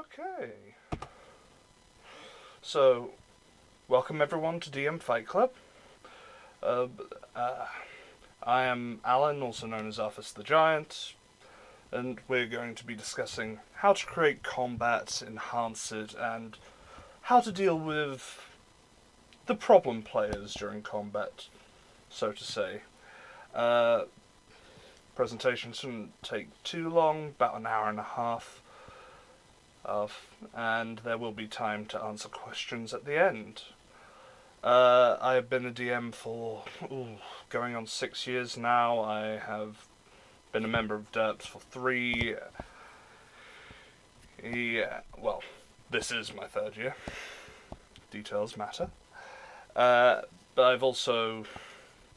Okay. So, welcome everyone to DM Fight Club. Uh, I am Alan, also known as Arthas the Giant, and we're going to be discussing how to create combat, enhance it, and how to deal with the problem players during combat, so to say. Presentation shouldn't take too long, about an hour and a half. And there will be time to answer questions at the end. I have been a DM for going on 6 years now. I have been a member of DERPS for 3. Well, this is my 3rd year. Details matter. But I've also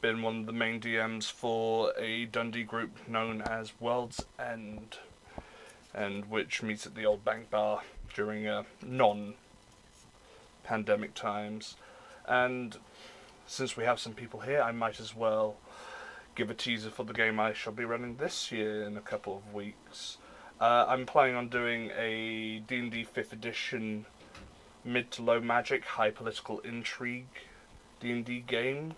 been one of the main DMs for a Dundee group known as World's End, and which meets at the old bank bar during non-pandemic times. And since we have some people here, I might as well give a teaser for the game I shall be running this year in a couple of weeks. I'm planning on doing a D&D 5th edition mid to low magic, high political intrigue D&D game,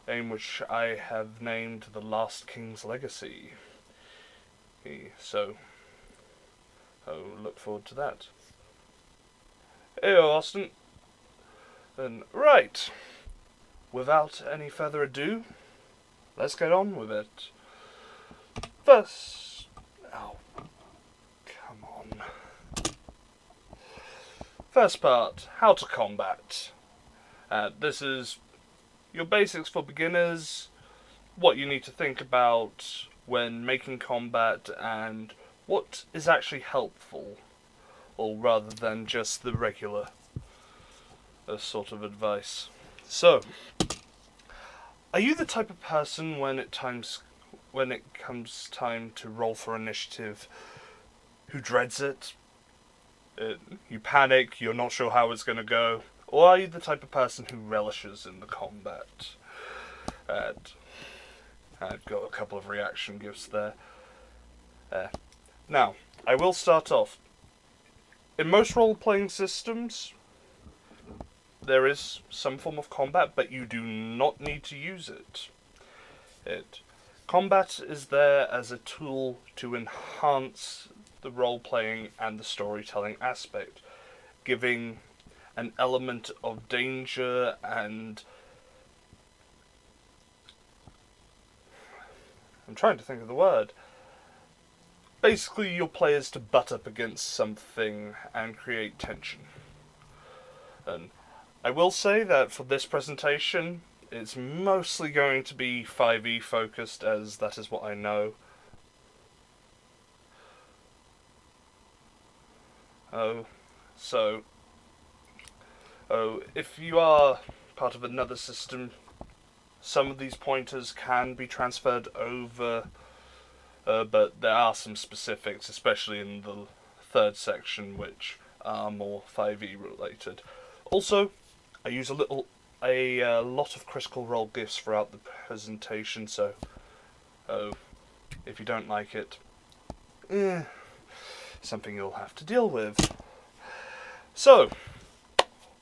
which I have named The Last King's Legacy. So, look forward to that. Hey, Austin. And right, without any further ado, let's get on with it. First, come on. First part, how to combat. This is your basics for beginners, what you need to think about when making combat, and what is actually helpful, or rather than just the regular sort of advice. So, are you the type of person when it comes time to roll for initiative who dreads it? You panic, you're not sure how it's going to go? Or are you the type of person who relishes in the combat? And I've got a couple of reaction gifts there. Now, I will start off. In most role-playing systems, there is some form of combat, but you do not need to use it. Combat is there as a tool to enhance the role-playing and the storytelling aspect, giving an element of danger and... I'm trying to think of the word. Basically, your players to butt up against something and create tension. And I will say that for this presentation, it's mostly going to be 5e focused, as that is what I know. If you are part of another system, some of these pointers can be transferred over, but there are some specifics, especially in the 3rd section, which are more 5e related. Also, I use a lot of critical role gifts throughout the presentation, so if you don't like it, something you'll have to deal with. So,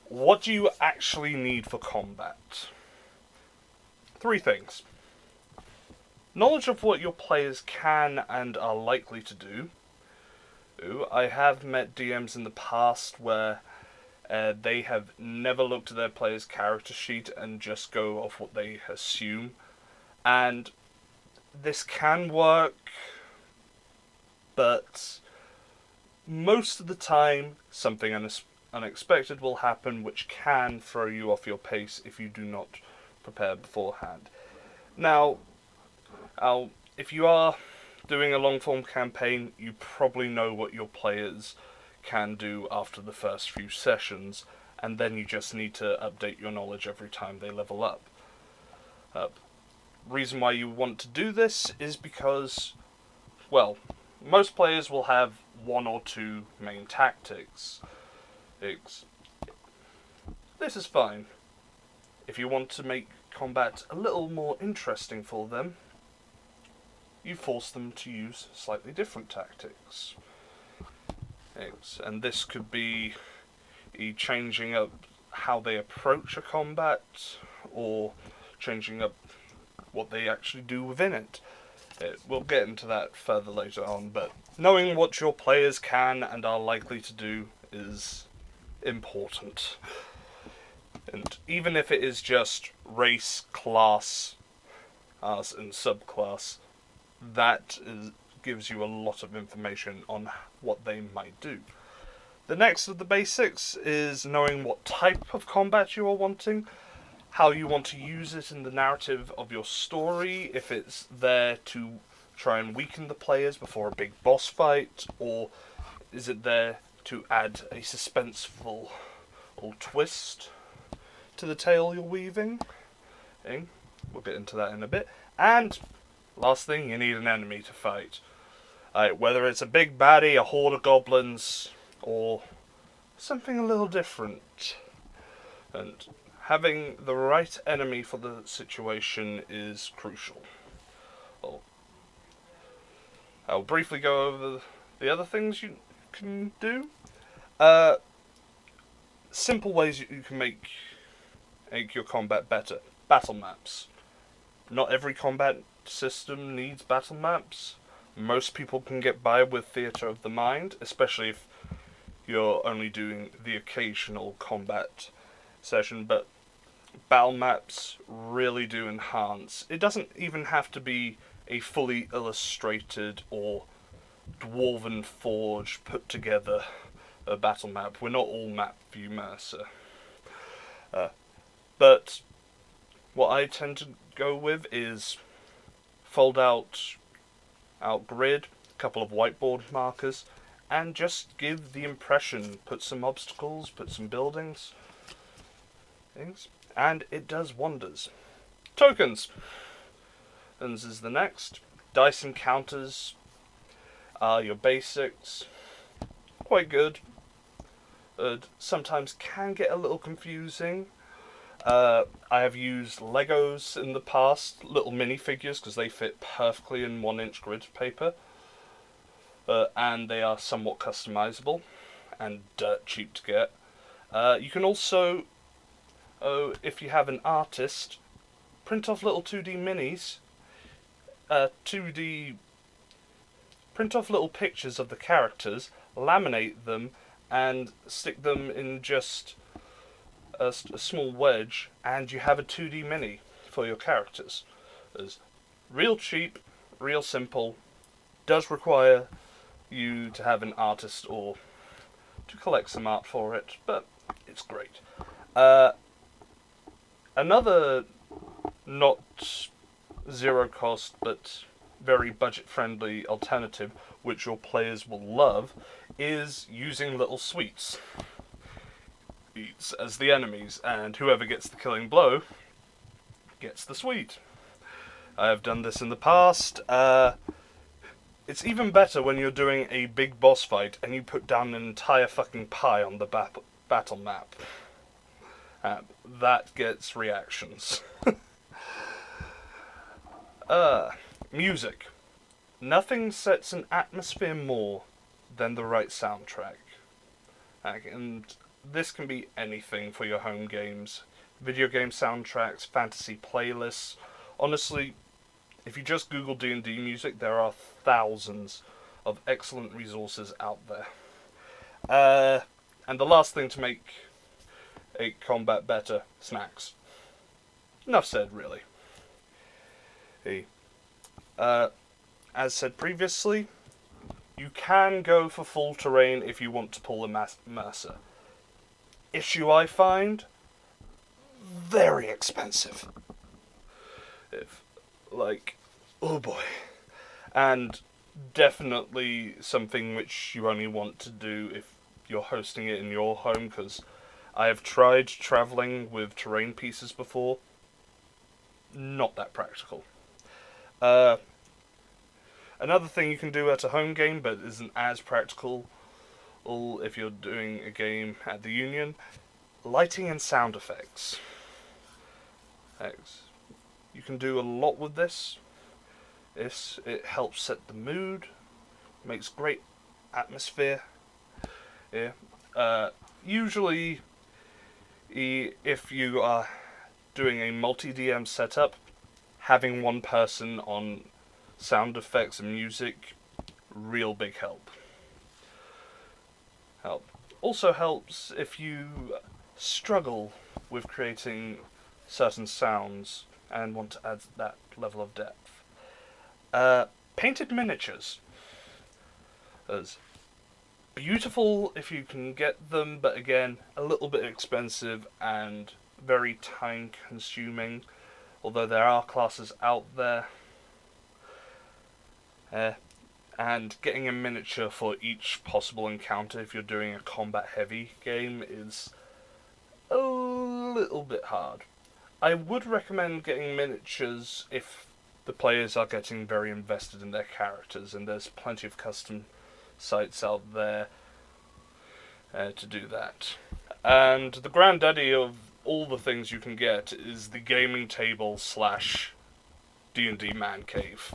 what do you actually need for combat? 3 things. Knowledge of what your players can and are likely to do. I have met DMs in the past where they have never looked at their player's character sheet and just go off what they assume. And this can work, but most of the time something unexpected will happen which can throw you off your pace if you do not prepare beforehand. Now, if you are doing a long-form campaign, you probably know what your players can do after the first few sessions, and then you just need to update your knowledge every time they level up. Reason why you want to do this is because, well, most players will have 1 or 2 main tactics. This is fine. If you want to make combat a little more interesting for them, you force them to use slightly different tactics. And this could be changing up how they approach a combat, or changing up what they actually do within it. We'll get into that further later on, but knowing what your players can and are likely to do is important. And even if it is just race, class, and subclass, that gives you a lot of information on what they might do. The next of the basics is knowing what type of combat you are wanting, how you want to use it in the narrative of your story, if it's there to try and weaken the players before a big boss fight, or is it there to add a suspenseful twist to the tale you're weaving. We'll get into that in a bit. And last thing, you need an enemy to fight. Whether it's a big baddie, a horde of goblins, or something a little different. And having the right enemy for the situation is crucial. I'll briefly go over the other things you can do. Simple ways you can make your combat better. Battle maps. Not every combat system needs battle maps. Most people can get by with Theatre of the Mind, especially if you're only doing the occasional combat session, but battle maps really do enhance. It doesn't even have to be a fully illustrated or dwarven forge put together a battle map. We're not all map view Mercer. But what I tend to go with is fold out grid, a couple of whiteboard markers, and just give the impression, put some obstacles, put some buildings, things, and it does wonders. Tokens. And this is the next. Dice encounters are your basics. Quite good. Sometimes can get a little confusing. I have used Legos in the past, little minifigures, because they fit perfectly in 1-inch grid paper. And they are somewhat customizable and dirt cheap to get. You can also, if you have an artist, print off little 2D minis. Print off little pictures of the characters, laminate them, and stick them in just a small wedge, and you have a 2D mini for your characters. It's real cheap, real simple, does require you to have an artist or to collect some art for it, but it's great. Another not zero cost but very budget friendly alternative which your players will love is using little sweets as the enemies, and whoever gets the killing blow gets the sweet. I have done this in the past. It's even better when you're doing a big boss fight and you put down an entire fucking pie on the battle map. That gets reactions. Music. Nothing sets an atmosphere more than the right soundtrack. And this can be anything for your home games. Video game soundtracks, fantasy playlists. Honestly, if you just Google D&D music, there are thousands of excellent resources out there. And the last thing to make a combat better, snacks. Enough said, really. As said previously, you can go for full terrain if you want to pull a Mercer. Issue I find, very expensive. Oh boy. And definitely something which you only want to do if you're hosting it in your home, because I have tried travelling with terrain pieces before. Not that practical. Another thing you can do at a home game, but isn't as practical if you're doing a game at the Union, lighting and sound effects. You can do a lot with this. It helps set the mood, makes great atmosphere. Yeah. Usually, if you are doing a multi-DM setup, having one person on sound effects and music, real big help. Also helps if you struggle with creating certain sounds and want to add that level of depth. Painted miniatures. As beautiful if you can get them, but again, a little bit expensive and very time consuming, although there are classes out there. And getting a miniature for each possible encounter if you're doing a combat heavy game is a little bit hard. I would recommend getting miniatures if the players are getting very invested in their characters, and there's plenty of custom sites out there to do that. And the granddaddy of all the things you can get is the gaming table / D&D man cave.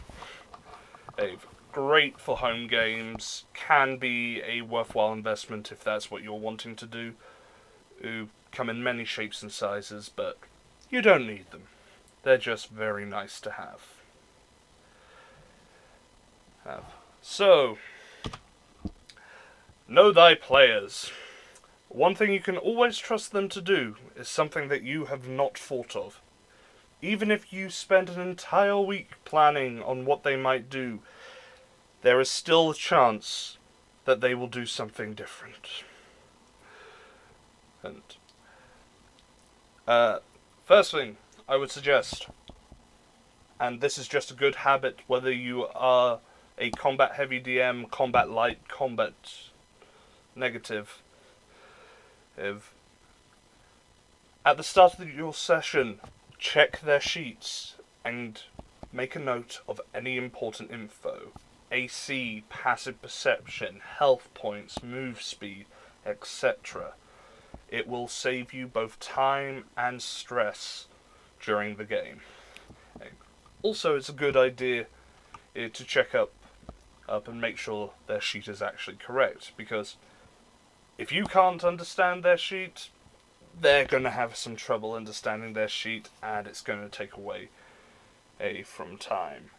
Great for home games, can be a worthwhile investment if that's what you're wanting to do. Come in many shapes and sizes, but you don't need them. They're just very nice to have. So, know thy players. One thing you can always trust them to do is something that you have not thought of. Even if you spend an entire week planning on what they might do, there is still a chance that they will do something different. And first thing I would suggest, and this is just a good habit whether you are a combat heavy DM, combat light, combat negative, at the start of your session, check their sheets and make a note of any important info. AC, passive perception, health points, move speed, etc. It will save you both time and stress during the game. Also, it's a good idea to check up and make sure their sheet is actually correct, because if you can't understand their sheet, they're going to have some trouble understanding their sheet, and it's going to take away from time.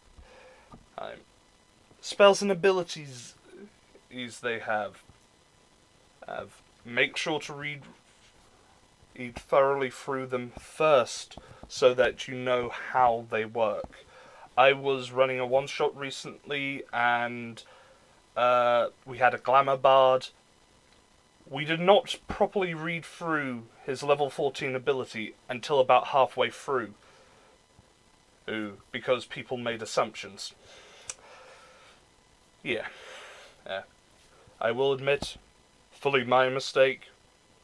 Spells and abilities they have. Make sure to read thoroughly through them first, so that you know how they work. I was running a one-shot recently, and we had a Glamour Bard. We did not properly read through his level 14 ability until about halfway through, because people made assumptions. Yeah. I will admit, fully my mistake,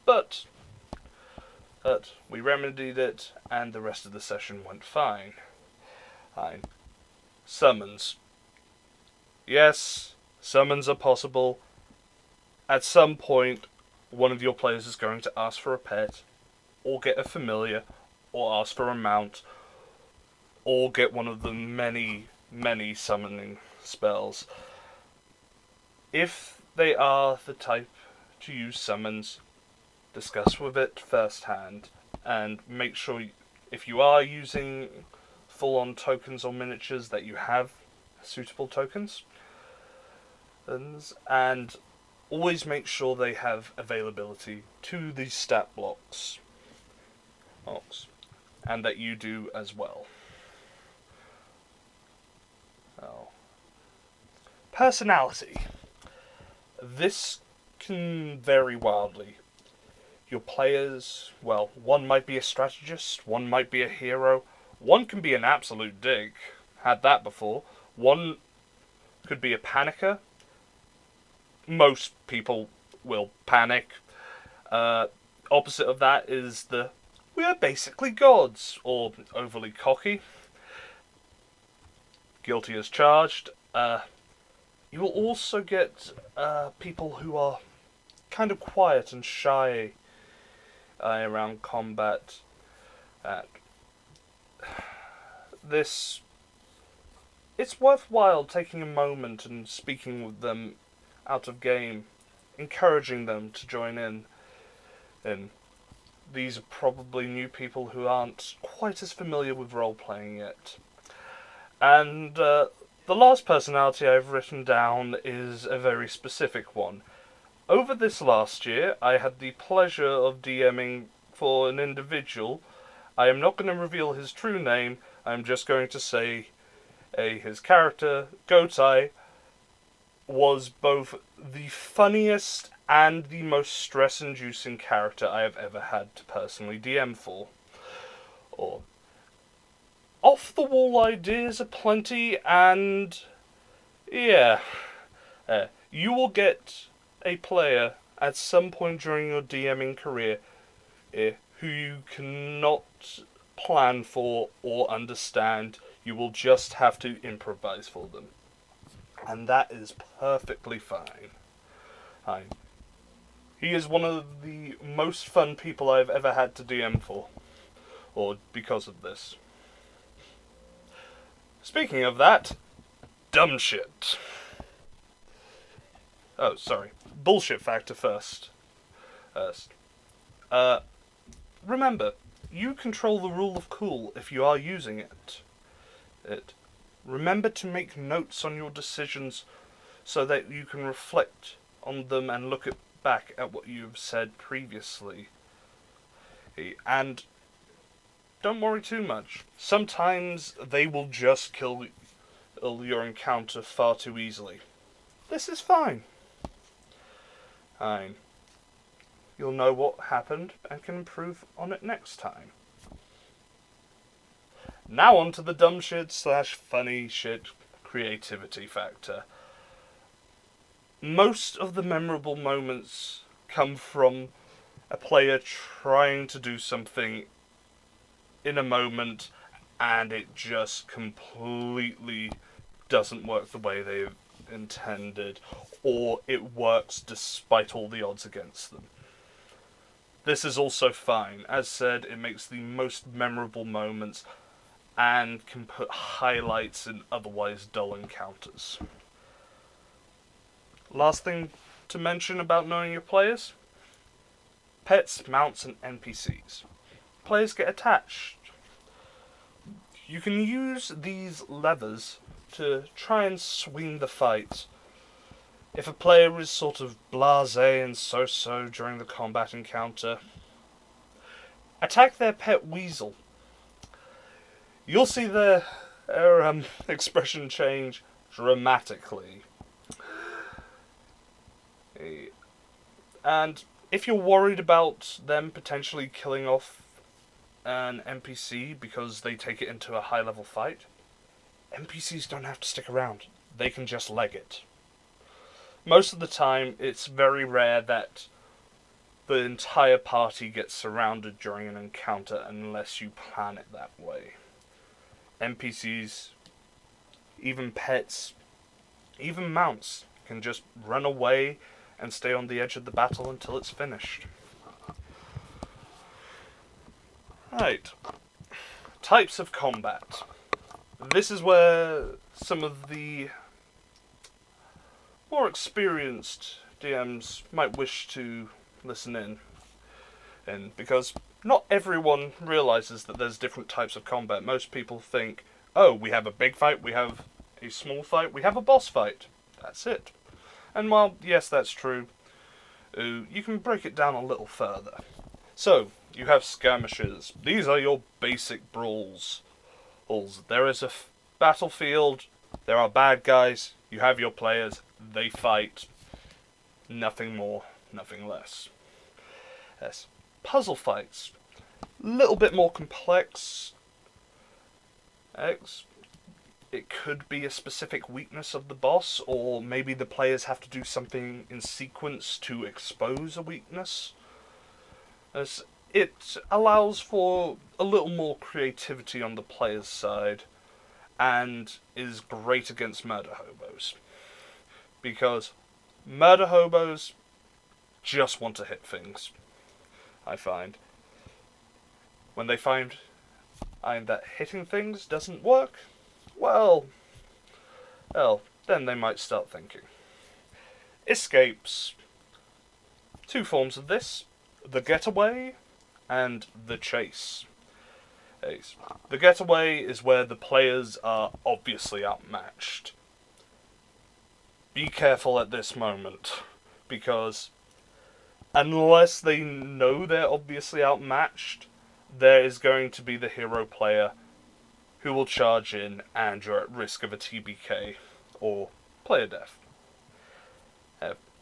but we remedied it, and the rest of the session went fine. Summons. Yes, summons are possible. At some point, one of your players is going to ask for a pet, or get a familiar, or ask for a mount, or get one of the many, many summoning spells. If they are the type to use summons, discuss with it firsthand, and make sure if you are using full-on tokens or miniatures that you have suitable tokens. And always make sure they have availability to the stat blocks. And that you do as well. Personality. This can vary wildly. Your players, well, one might be a strategist, one might be a hero, one can be an absolute dick. Had that before. One could be a panicker. Most people will panic. Opposite of that is we are basically gods, or overly cocky. Guilty as charged. You will also get people who are kind of quiet and shy around combat. It's worthwhile taking a moment and speaking with them out of game encouraging them to join in. And these are probably new people who aren't quite as familiar with role-playing yet. And the last personality I've written down is a very specific one. Over this last year, I had the pleasure of DMing for an individual. I am not going to reveal his true name, I'm just going to say his character, Gotai, was both the funniest and the most stress-inducing character I have ever had to personally DM for. Or off-the-wall ideas are plenty, and yeah, you will get a player at some point during your DMing career who you cannot plan for or understand. You will just have to improvise for them. And that is perfectly fine. He is one of the most fun people I've ever had to DM for. Or because of this. Speaking of that, dumb shit. Oh, sorry. Bullshit factor first. Remember, you control the rule of cool if you are using it. Remember to make notes on your decisions so that you can reflect on them and look back at what you've said previously. And don't worry too much. Sometimes they will just kill your encounter far too easily. This is fine. You'll know what happened and can improve on it next time. Now on to the dumb shit / funny shit creativity factor. Most of the memorable moments come from a player trying to do something in a moment and it just completely doesn't work the way they've intended, or it works despite all the odds against them. This is also fine. As said, it makes the most memorable moments and can put highlights in otherwise dull encounters. Last thing to mention about knowing your players: pets, mounts, and NPCs. Players get attached. You can use these levers to try and swing the fight. If a player is sort of blasé and so-so during the combat encounter, attack their pet weasel. You'll see their expression change dramatically. And if you're worried about them potentially killing off an NPC because they take it into a high-level fight, NPCs don't have to stick around. They can just leg it. Most of the time, it's very rare that the entire party gets surrounded during an encounter unless you plan it that way. NPCs, even pets, even mounts can just run away and stay on the edge of the battle until it's finished. Right. Types of combat. This is where some of the more experienced DMs might wish to listen in. And because not everyone realizes that there's different types of combat. Most people think, oh, we have a big fight, we have a small fight, we have a boss fight. That's it. And while, yes, that's true, you can break it down a little further. So, you have skirmishes. These are your basic brawls. There is a battlefield, there are bad guys, you have your players, they fight. Nothing more, nothing less. Yes. Puzzle fights. Little bit more complex. It could be a specific weakness of the boss, or maybe the players have to do something in sequence to expose a weakness. As it allows for a little more creativity on the player's side, and is great against murder hobos. Because murder hobos just want to hit things, I find. When they find that hitting things doesn't work, well, then they might start thinking. Escapes. two forms of this: the getaway and the chase. The getaway is where the players are obviously outmatched. Be careful at this moment, because unless they know they're obviously outmatched, there is going to be the hero player who will charge in and you're at risk of a TBK or player death.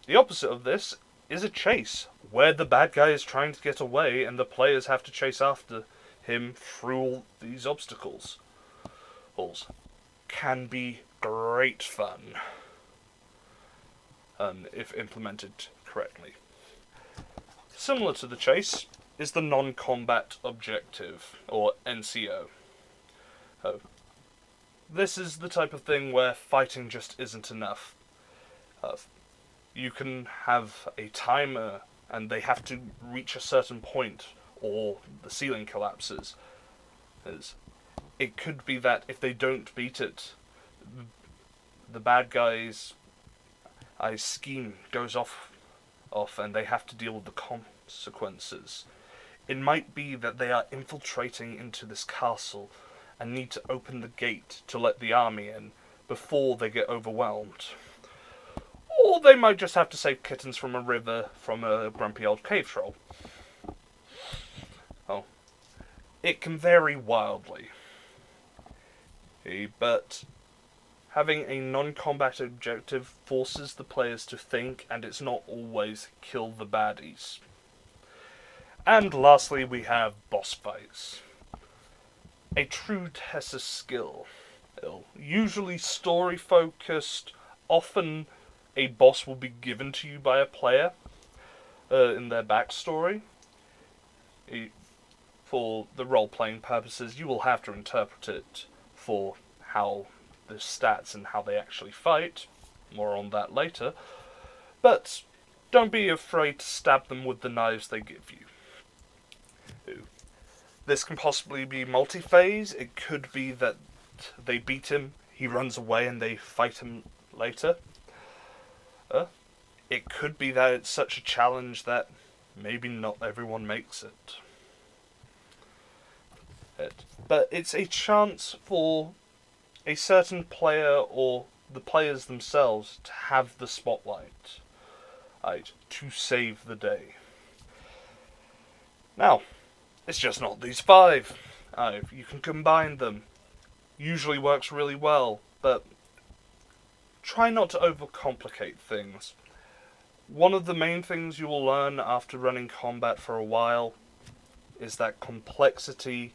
The opposite of this is a chase, where the bad guy is trying to get away and the players have to chase after him through all these obstacles. Can be great fun if implemented correctly. Similar to the chase is the non-combat objective, or NCO. This is the type of thing where fighting just isn't enough. You can have a timer and they have to reach a certain point or the ceiling collapses. It could be that if they don't beat it, the bad guy's scheme goes off and they have to deal with the consequences. It might be that they are infiltrating into this castle and need to open the gate to let the army in before they get overwhelmed. Or they might just have to save kittens from a river from a grumpy old cave troll. It can vary wildly. But having a non-combat objective forces the players to think, and it's not always kill the baddies. And lastly, we have boss fights. A true test of skill. Usually story-focused, often a boss will be given to you by a player in their backstory. For the role-playing purposes, you will have to interpret it for how the stats and how they actually fight. More on that later. But don't be afraid to stab them with the knives they give you. This can possibly be multi-phase. It could be that they beat him, he runs away, and they fight him later. It could be that it's such a challenge that maybe not everyone makes it. But it's a chance for a certain player or the players themselves to have the spotlight, to save the day. Now, it's just not these five. You can combine them. Usually works really well, but try not to overcomplicate things. One of the main things you will learn after running combat for a while is that complexity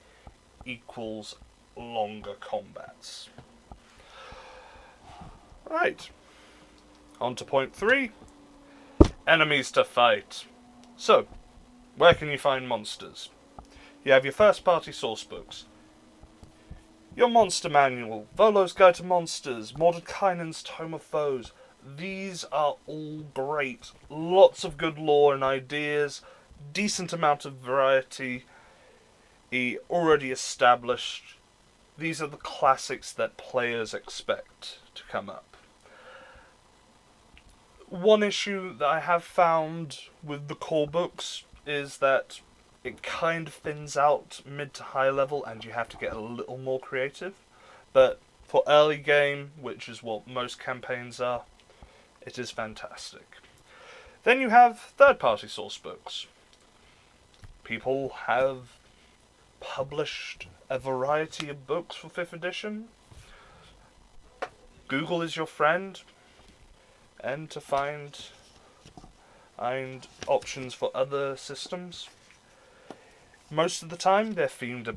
equals longer combats. Right. On to point 3. Enemies to fight. So, where can you find monsters? You have your first party source books, your monster manual, Volo's Guide to Monsters, Mordekainen's Tome of Foes. These are all great. Lots of good lore and ideas, decent amount of variety, already established. These are the classics that players expect to come up. One issue that I have found with the core books is that it kind of thins out mid to high level and you have to get a little more creative. But for early game, which is what most campaigns are, it is fantastic. Then you have third-party source books. People have published a variety of books for 5th edition. Google is your friend, and to find options for other systems. Most of the time they're themed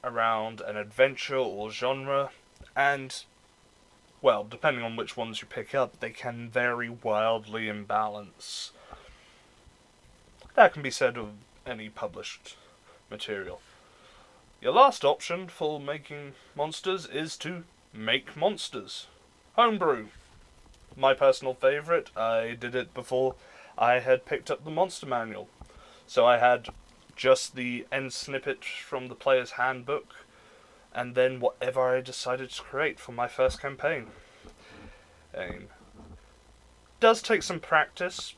around an adventure or genre, and, well, depending on which ones you pick up, they can vary wildly in balance. That can be said of any published material. Your last option for making monsters is to make monsters. Homebrew. My personal favourite. I did it before I had picked up the monster manual. So I had just the end snippet from the player's handbook, and then whatever I decided to create for my first campaign. Does take some practice,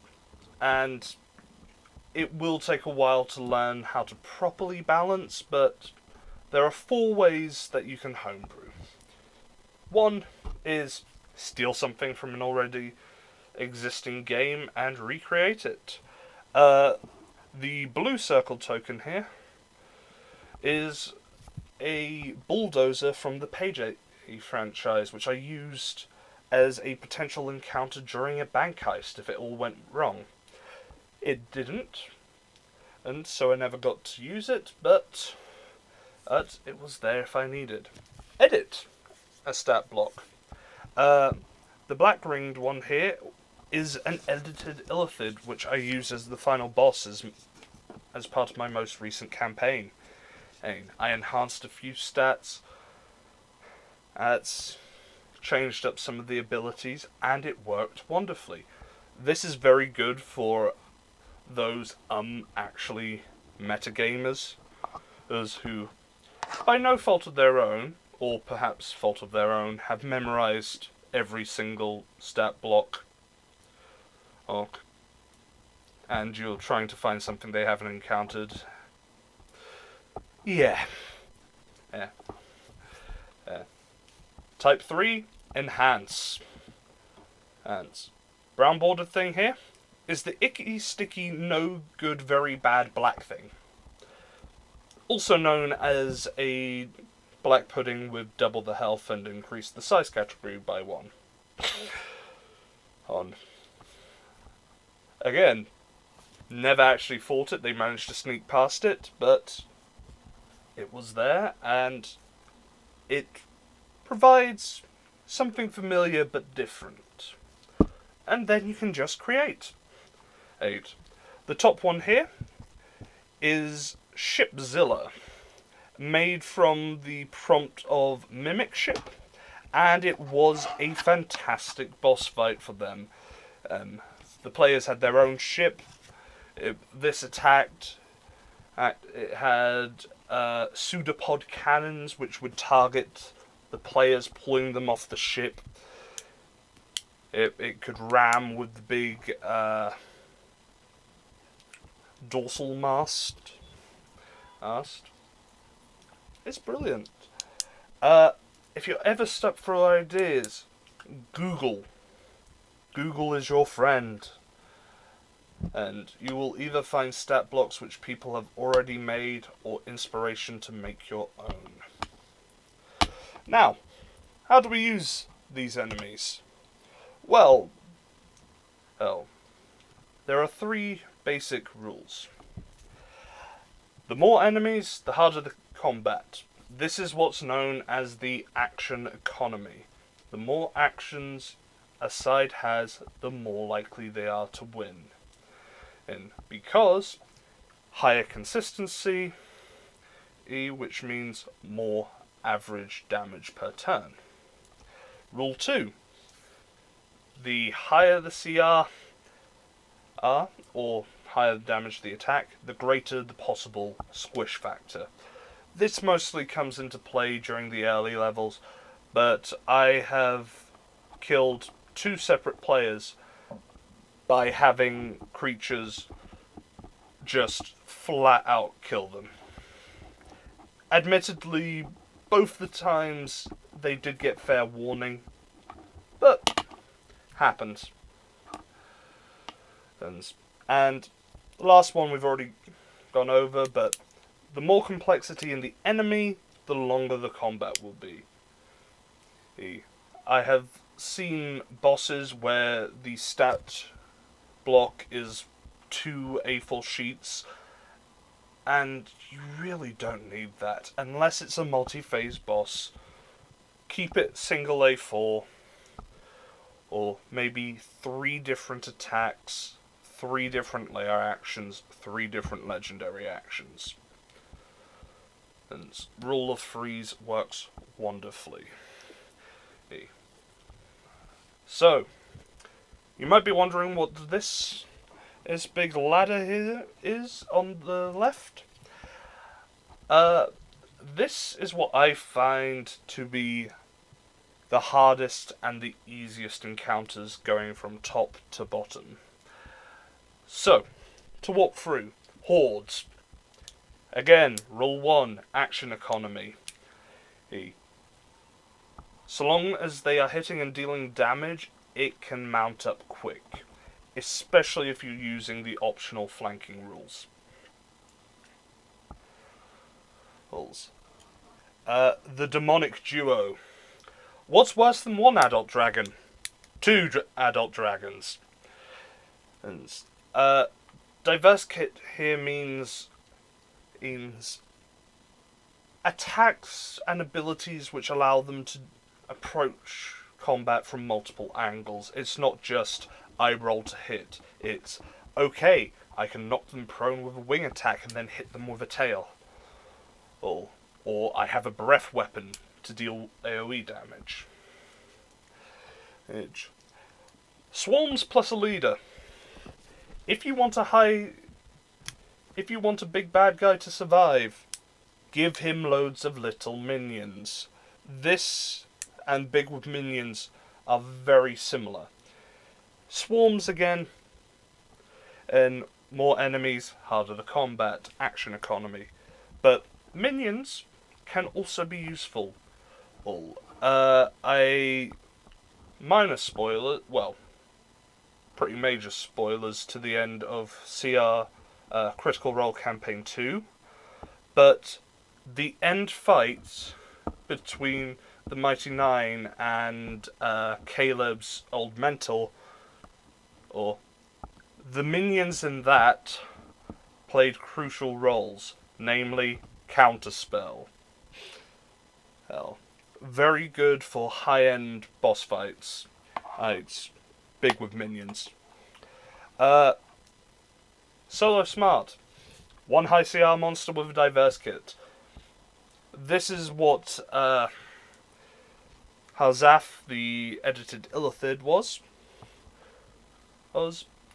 and it will take a while to learn how to properly balance, but there are 4 ways that you can homebrew. One is steal something from an already existing game and recreate it. The blue circle token here is a bulldozer from the Page franchise, which I used as a potential encounter during a bank heist if it all went wrong. It didn't, and so I never got to use it, but it was there if I needed. Edit a stat block. The black ringed one here is an edited Illithid, which I use as the final boss as part of my most recent campaign. And I enhanced a few stats. It's changed up some of the abilities, and it worked wonderfully. This is very good for those actually metagamers, those who, by no fault of their own, or perhaps fault of their own, have memorized every single stat block, and you're trying to find something they haven't encountered. Yeah. Type 3, Enhance. Brown bordered thing here is the icky, sticky, no good, very bad black thing. Also known as a black pudding with double the health and increase the size category by 1. Again, never actually fought it, they managed to sneak past it, but it was there, and it provides something familiar but different. And then you can just create. 8. The top one here is Shipzilla, made from the prompt of Mimic Ship, and it was a fantastic boss fight for them. The players had their own ship. This attacked. It had pseudopod cannons which would target the players, pulling them off the ship. It could ram with the big dorsal mast. It's brilliant. If you're ever stuck for ideas, Google. Google is your friend. And you will either find stat blocks which people have already made, or inspiration to make your own. Now, how do we use these enemies? Well, there are 3 basic rules. The more enemies, the harder the combat. This is what's known as the action economy. The more actions a side has, the more likely they are to win. And because higher consistency, which means more average damage per turn. Rule 2. The higher the CR are, or higher the damage the attack, the greater the possible squish factor. This mostly comes into play during the early levels, but I have killed 2 separate players by having creatures just flat out kill them. Admittedly, both the times they did get fair warning, but happens. And the last one we've already gone over, but the more complexity in the enemy, the longer the combat will be. I have seen bosses where the stat block is 2 A4 sheets, and you really don't need that unless it's a multi-phase boss. Keep it single A4, or maybe 3 different attacks, 3 different layer actions, 3 different legendary actions. And rule of 3s works wonderfully. So, you might be wondering what this big ladder here is on the left. This is what I find to be the hardest and the easiest encounters going from top to bottom. So, to walk through. Hordes. Again, rule 1, action economy. So long as they are hitting and dealing damage, it can mount up quick. Especially if you're using the optional flanking rules. The demonic duo. What's worse than one adult dragon? Two adult dragons. And, diverse kit here means attacks and abilities which allow them to approach combat from multiple angles. It's not just I roll to hit. It's okay, I can knock them prone with a wing attack and then hit them with a tail. Or I have a breath weapon to deal AoE damage. Swarms plus a leader. If you want a big bad guy to survive, give him loads of little minions. This and big with minions are very similar. Swarms again, and more enemies, harder to combat, action economy. But minions can also be useful. Minor spoiler, well, pretty major spoilers to the end of CR Critical Role Campaign 2, but the end fight between the Mighty Nine and Caleb's old mentor, or the minions in that played crucial roles, namely Counterspell. Very good for high-end boss fights. It's big with minions. Solo Smart. One high CR monster with a diverse kit. This is what Halzaf, the edited Illithid, was.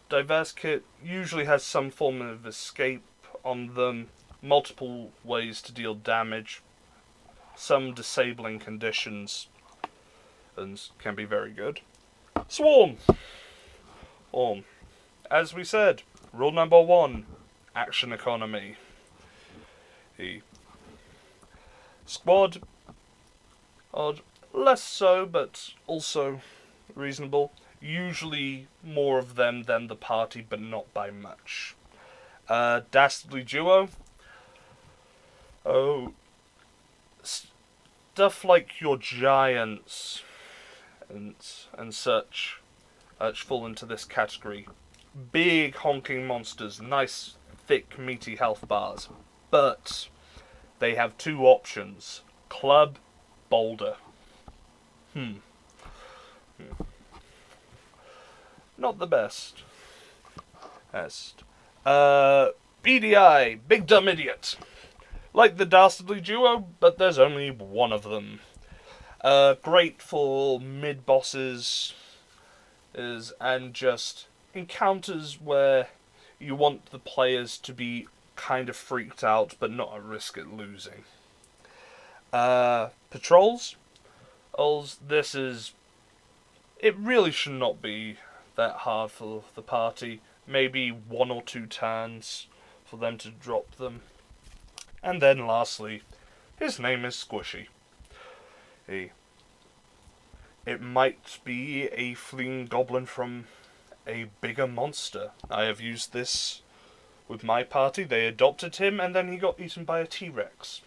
Diverse kit usually has some form of escape on them, multiple ways to deal damage, some disabling conditions, and can be very good. Swarm! As we said, rule number 1, action economy. Squad, less so, but also reasonable. Usually more of them than the party, but not by much. Dastardly duo. Stuff like your giants and such fall into this category. Big honking monsters, nice thick meaty health bars, but they have two options: club, boulder. Not the best. BDI, Big Dumb Idiot. Like the Dastardly Duo, but there's only one of them. Great for mid-bosses and just encounters where you want the players to be kind of freaked out, but not at risk at losing. Patrols. It really should not be that hard for the party. Maybe 1 or 2 turns for them to drop them. And then lastly, his name is Squishy. It might be a fleeing goblin from a bigger monster. I have used this with my party. They adopted him and then he got eaten by a T-Rex.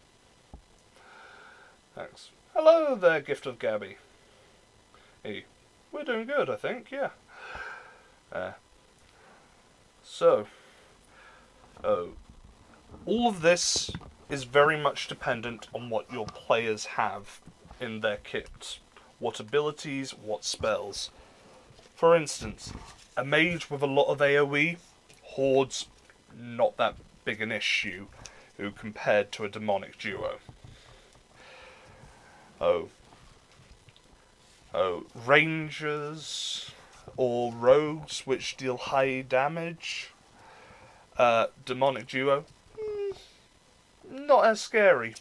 Thanks. Hello there, Gift of Gabby. We're doing good, I think, yeah. All of this is very much dependent on what your players have in their kit. What abilities, what spells. For instance, a mage with a lot of AoE, hordes, not that big an issue, compared to a demonic duo. Rangers or rogues which deal high damage. Demonic duo, not as scary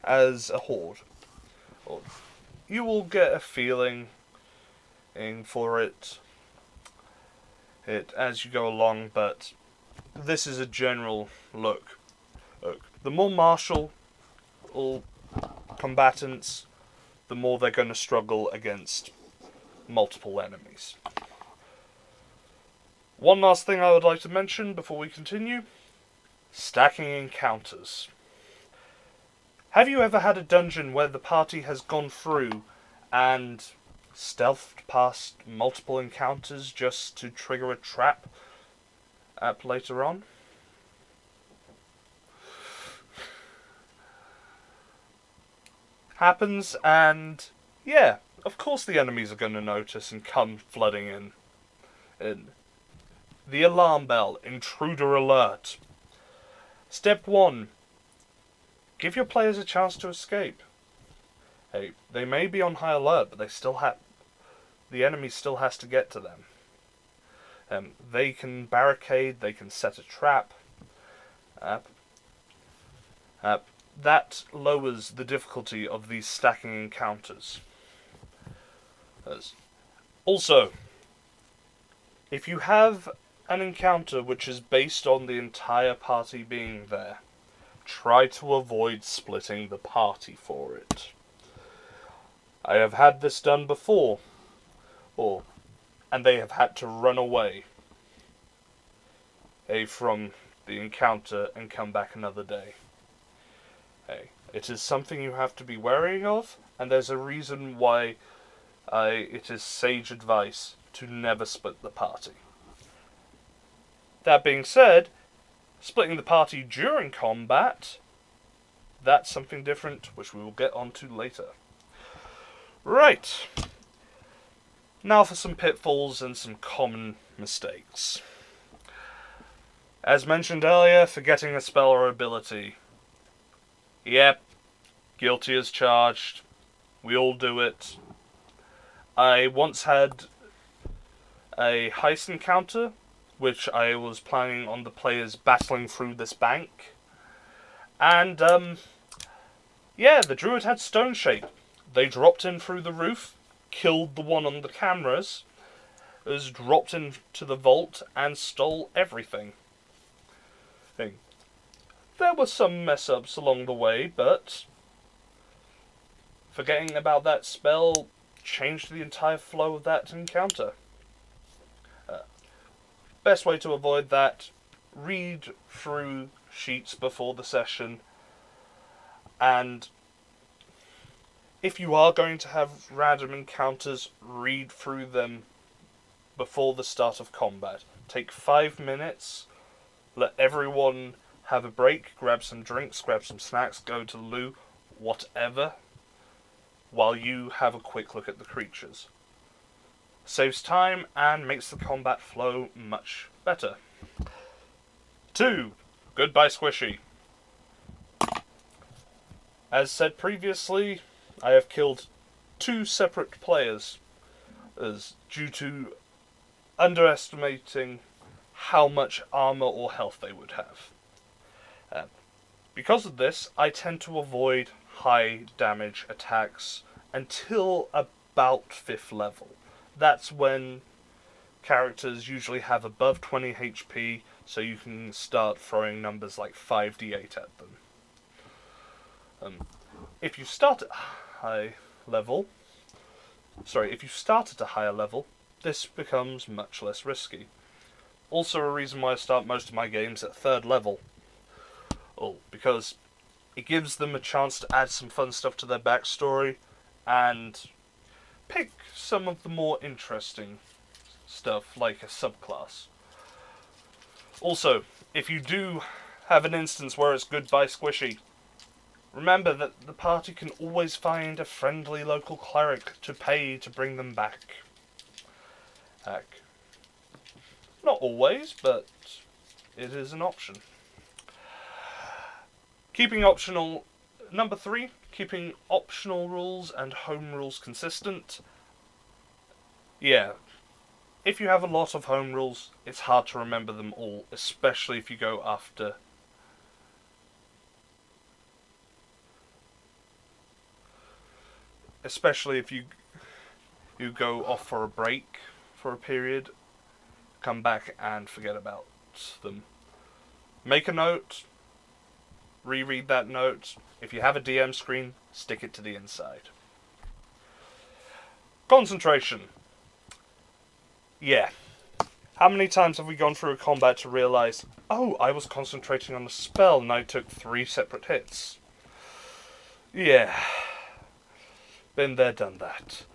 as a horde. You will get a feeling for it. it as you go along, but this is a general look. The more martial combatants, the more they're going to struggle against multiple enemies. One last thing I would like to mention before we continue: stacking encounters. Have you ever had a dungeon where the party has gone through and stealthed past multiple encounters just to trigger a trap later on? Happens, and yeah, of course the enemies are going to notice and come flooding in. And the alarm bell, intruder alert. Step 1. Give your players a chance to escape. Hey, they may be on high alert, but the enemy still has to get to them. They can barricade, they can set a trap. That lowers the difficulty of these stacking encounters. Also, if you have an encounter which is based on the entire party being there, try to avoid splitting the party for it. I have had this done before, and they have had to run away from the encounter and come back another day. It is something you have to be wary of, and there's a reason why it is sage advice to never split the party. That being said, splitting the party during combat, that's something different, which we will get onto later. Right. Now for some pitfalls and some common mistakes. As mentioned earlier, forgetting a spell or ability. Yep, guilty as charged. We all do it. I once had a heist encounter, which I was planning on the players battling through this bank. And, the druid had stone shape. They dropped in through the roof, killed the one on the cameras, was dropped into the vault, and stole everything. There were some mess-ups along the way, but forgetting about that spell changed the entire flow of that encounter. Best way to avoid that: read through sheets before the session, and if you are going to have random encounters, read through them before the start of combat. Take 5 minutes, let everyone have a break, grab some drinks, grab some snacks, go to the loo, whatever, while you have a quick look at the creatures. Saves time and makes the combat flow much better. 2. Goodbye Squishy. As said previously, I have killed 2 separate players due to underestimating how much armor or health they would have. Because of this, I tend to avoid high damage attacks until about 5th level. That's when characters usually have above 20 HP, so you can start throwing numbers like 5d8 at them. If you start at a higher level, this becomes much less risky. Also a reason why I start most of my games at 3rd level. Because it gives them a chance to add some fun stuff to their backstory and pick some of the more interesting stuff like a subclass. Also, if you do have an instance where it's goodbye Squishy, remember that the party can always find a friendly local cleric to pay to bring them back. Not always, but it is an option. Number 3, keeping optional rules and home rules consistent. Yeah, if you have a lot of home rules, it's hard to remember them all, especially if you go after especially if you go off for a break for a period. come back and forget about them. Make a note, reread that note. If you have a DM screen, stick it to the inside. Concentration. Yeah. How many times have we gone through a combat to realise, oh, I was concentrating on a spell and I took 3 separate hits? Yeah. Been there, done that.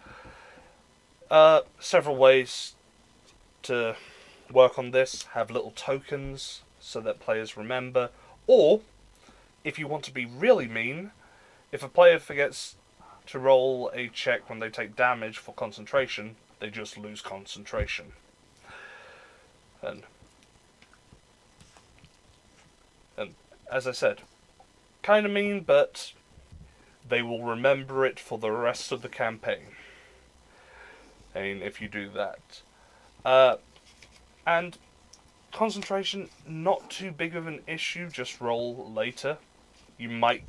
Several ways to work on this. Have little tokens so that players remember. Or, if you want to be really mean, if a player forgets to roll a check when they take damage for concentration, they just lose concentration. And as I said, kind of mean, but they will remember it for the rest of the campaign. I mean, if you do that. And concentration, not too big of an issue, just roll later. You might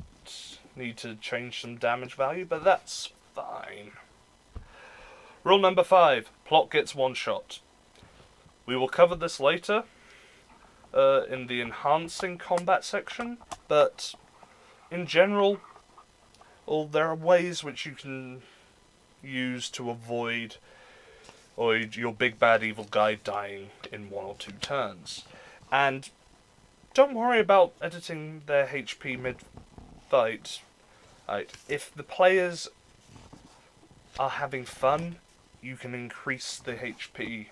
need to change some damage value, but that's fine. Rule number 5, plot gets one shot. We will cover this later in the enhancing combat section, but in general, there are ways which you can use to avoid your big bad evil guy dying in 1 or 2 turns. And don't worry about editing their HP mid-fight. Right. If the players are having fun, you can increase the HP.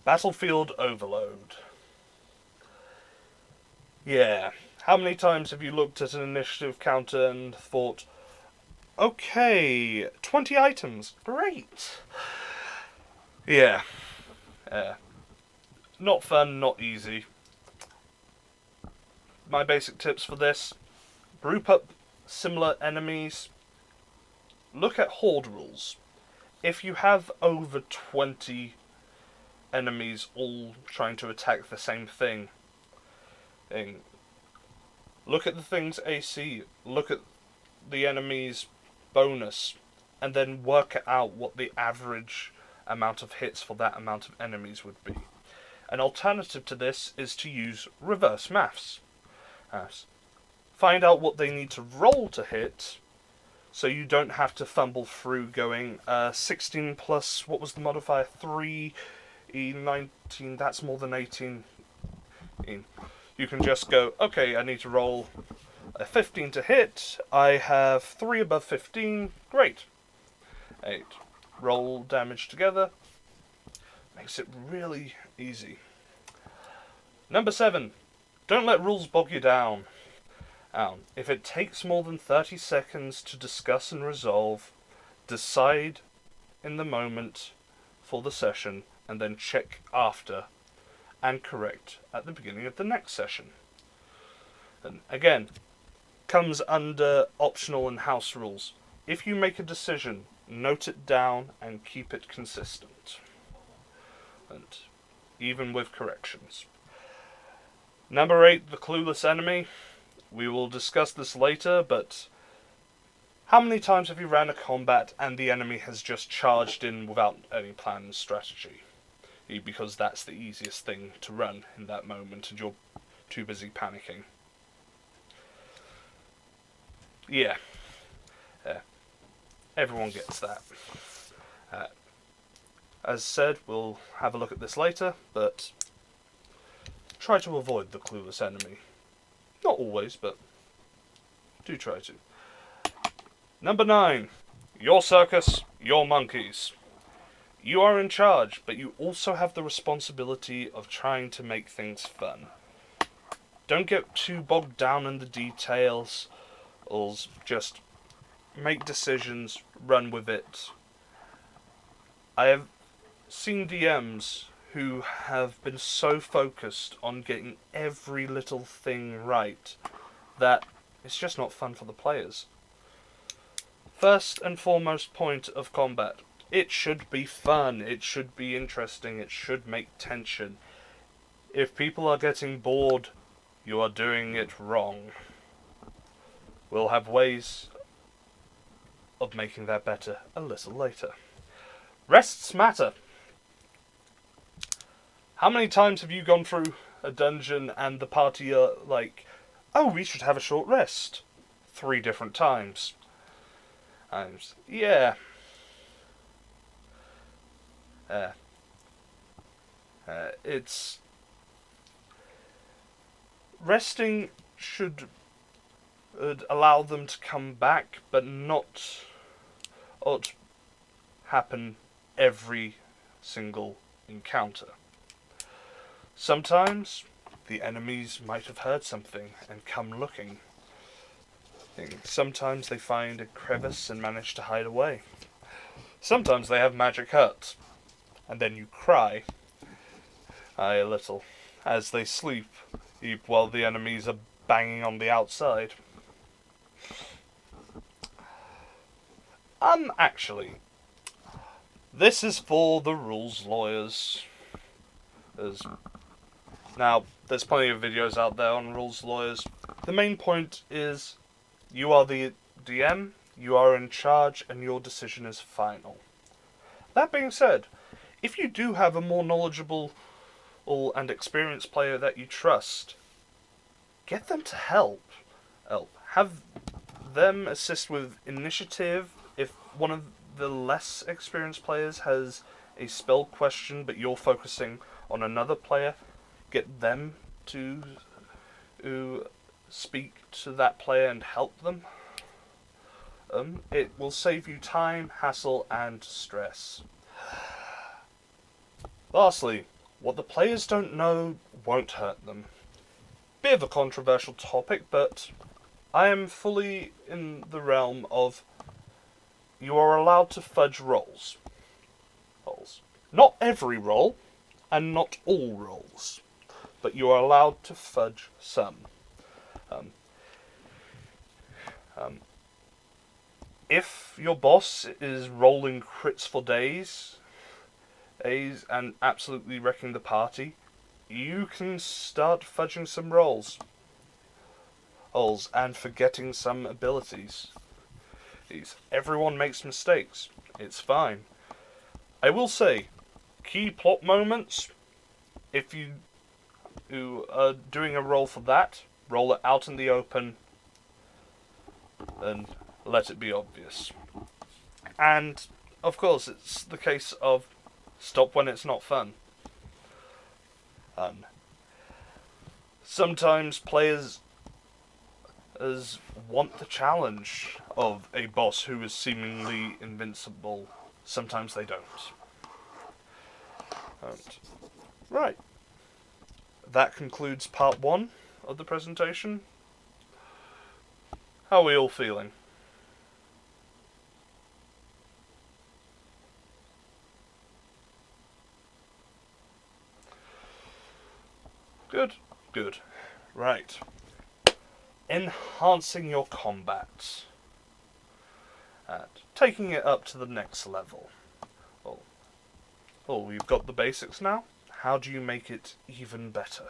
Battlefield overload. Yeah. How many times have you looked at an initiative counter and thought, okay, 20 items, great. Yeah. Not fun, not easy. My basic tips for this: group up similar enemies. Look at horde rules. If you have over 20 enemies all trying to attack the same thing, look at the thing's AC, look at the enemy's bonus, and then work out what the average amount of hits for that amount of enemies would be. An alternative to this is to use reverse maths. Find out what they need to roll to hit, so you don't have to fumble through going 16 plus, what was the modifier, 3, 19, that's more than 18. You can just go, okay, I need to roll a 15 to hit, I have 3 above 15, great. 8. Roll damage together. Makes it really easy. Number 7. Don't let rules bog you down. If it takes more than 30 seconds to discuss and resolve, decide in the moment for the session, and then check after and correct at the beginning of the next session. And again, comes under optional and house rules. If you make a decision, note it down and keep it consistent. And even with corrections. Number 8, the clueless enemy. We will discuss this later, but how many times have you ran a combat and the enemy has just charged in without any plan and strategy? Because that's the easiest thing to run in that moment and you're too busy panicking. Yeah. Everyone gets that. As said, we'll have a look at this later, but try to avoid the clueless enemy. Not always, but do try to. Number 9. Your circus, your monkeys. You are in charge, but you also have the responsibility of trying to make things fun. Don't get too bogged down in the details, or just make decisions, run with it. I have seen DMs who have been so focused on getting every little thing right that it's just not fun for the players. First and foremost point of combat: it should be fun, it should be interesting, it should make tension. If people are getting bored, you are doing it wrong. We'll have ways of making that better a little later. Rests matter. How many times have you gone through a dungeon and the party are like, oh, we should have a short rest? 3 different times. Yeah. It's... Resting should allow them to come back, but not ought happen every single encounter. Sometimes the enemies might have heard something and come looking. Sometimes they find a crevice and manage to hide away. Sometimes they have magic huts, and then you cry a little as they sleep while the enemies are banging on the outside. Actually, this is for the rules lawyers. Now, there's plenty of videos out there on rules lawyers. The main point is, you are the DM, you are in charge, and your decision is final. That being said, if you do have a more knowledgeable and experienced player that you trust, get them to help. Have them assist with initiative. If one of the less experienced players has a spell question but you're focusing on another player, get them to speak to that player and help them. It will save you time, hassle, and stress. Lastly, what the players don't know won't hurt them. Bit of a controversial topic, but I am fully in the realm of you are allowed to fudge rolls. Not every roll, and not all rolls, but you are allowed to fudge some. If your boss is rolling crits for days and absolutely wrecking the party, you can start fudging some rolls and forgetting some abilities. Everyone makes mistakes. It's fine. I will say, key plot moments, if you are doing a roll for that, roll it out in the open and let it be obvious. And, of course, it's the case of stop when it's not fun. Sometimes players want the challenge of a boss who is seemingly invincible. Sometimes they don't. Right. That concludes part 1 of the presentation. How are we all feeling? Good. Right. Enhancing your combat. Taking it up to the next level. You've got the basics now. How do you make it even better?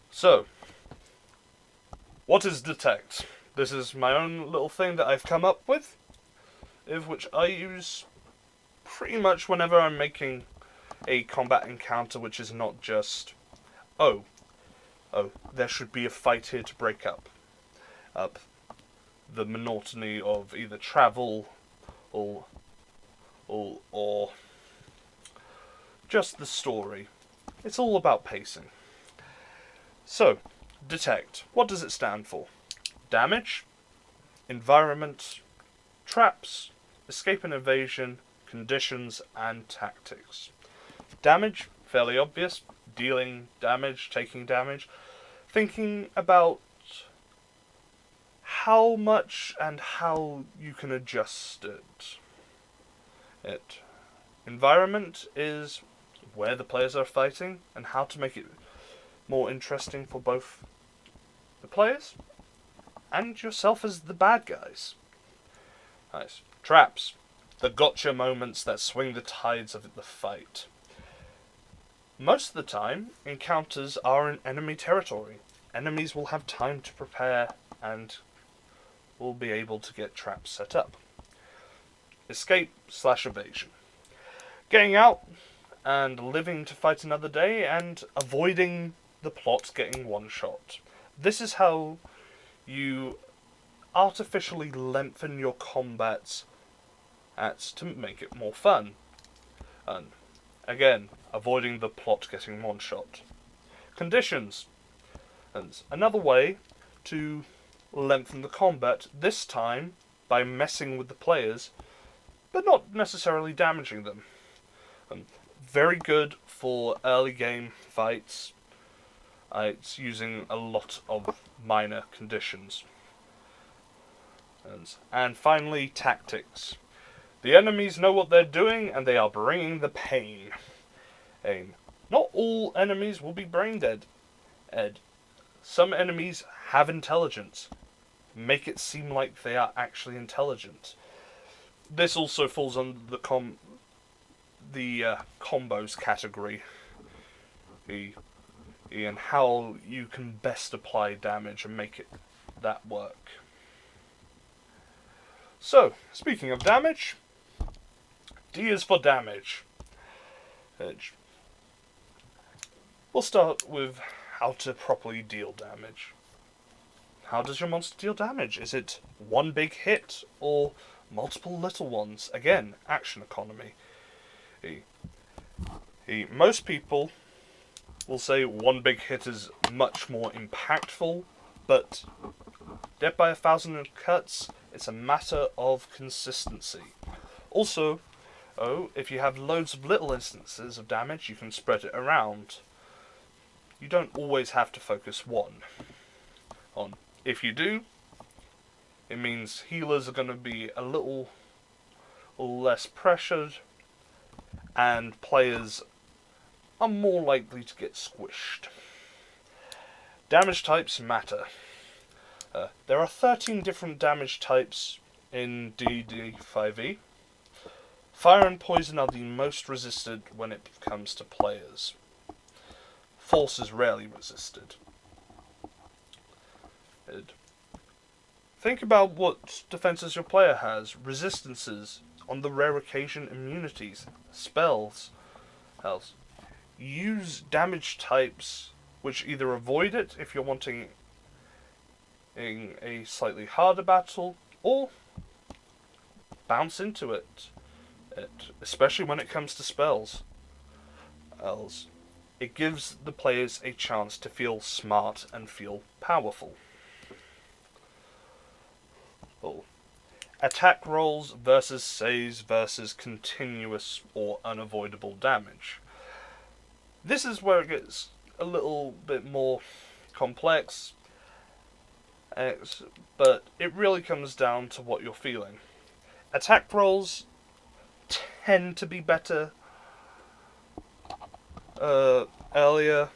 So, what is detect? This is my own little thing that I've come up with, which I use pretty much whenever I'm making a combat encounter, which is not just, there should be a fight here to break up the monotony of either travel or just the story. It's all about pacing. So, detect. What does it stand for? Damage, environment, traps, escape and evasion, conditions, and tactics. Damage, fairly obvious. Dealing damage, taking damage. Thinking about how much and how you can adjust it. Environment is where the players are fighting and how to make it more interesting for both the players and yourself as the bad guys. Nice. Traps. The gotcha moments that swing the tides of the fight. Most of the time, encounters are in enemy territory. Enemies will have time to prepare and will be able to get traps set up. Escape/evasion. Getting out and living to fight another day and avoiding the plot getting one-shot. This is how you artificially lengthen your combats to make it more fun. And again, avoiding the plot getting one-shot. Conditions. And another way to lengthen the combat, this time by messing with the players, but not necessarily damaging them. Very good for early game fights. It's using a lot of minor conditions. And finally, tactics. The enemies know what they're doing, and they are bringing the pain. Not all enemies will be brain dead, Ed. Some enemies have intelligence. Make it seem like they are actually intelligent. This also falls under the combos category. And how you can best apply damage and make that work. So, speaking of damage, D is for damage. We'll start with how to properly deal damage. How does your monster deal damage? Is it one big hit or multiple little ones? Again, action economy. Most people will say one big hit is much more impactful, but death by 1,000 cuts, it's a matter of consistency. Also, if you have loads of little instances of damage, you can spread it around. You don't always have to focus one on. If you do, it means healers are going to be a little less pressured, and players are more likely to get squished. Damage types matter. There are 13 different damage types in D&D 5e. Fire and poison are the most resisted when it comes to players. Force is rarely resisted. Think about what defenses your player has, resistances, on the rare occasion immunities, spells, else. Use damage types which either avoid it if you're wanting in a slightly harder battle, or bounce into it, especially when it comes to spells. Else, it gives the players a chance to feel smart and feel powerful. Attack rolls versus saves versus continuous or unavoidable damage. This is where it gets a little bit more complex, but it really comes down to what you're feeling. Attack rolls tend to be better earlier,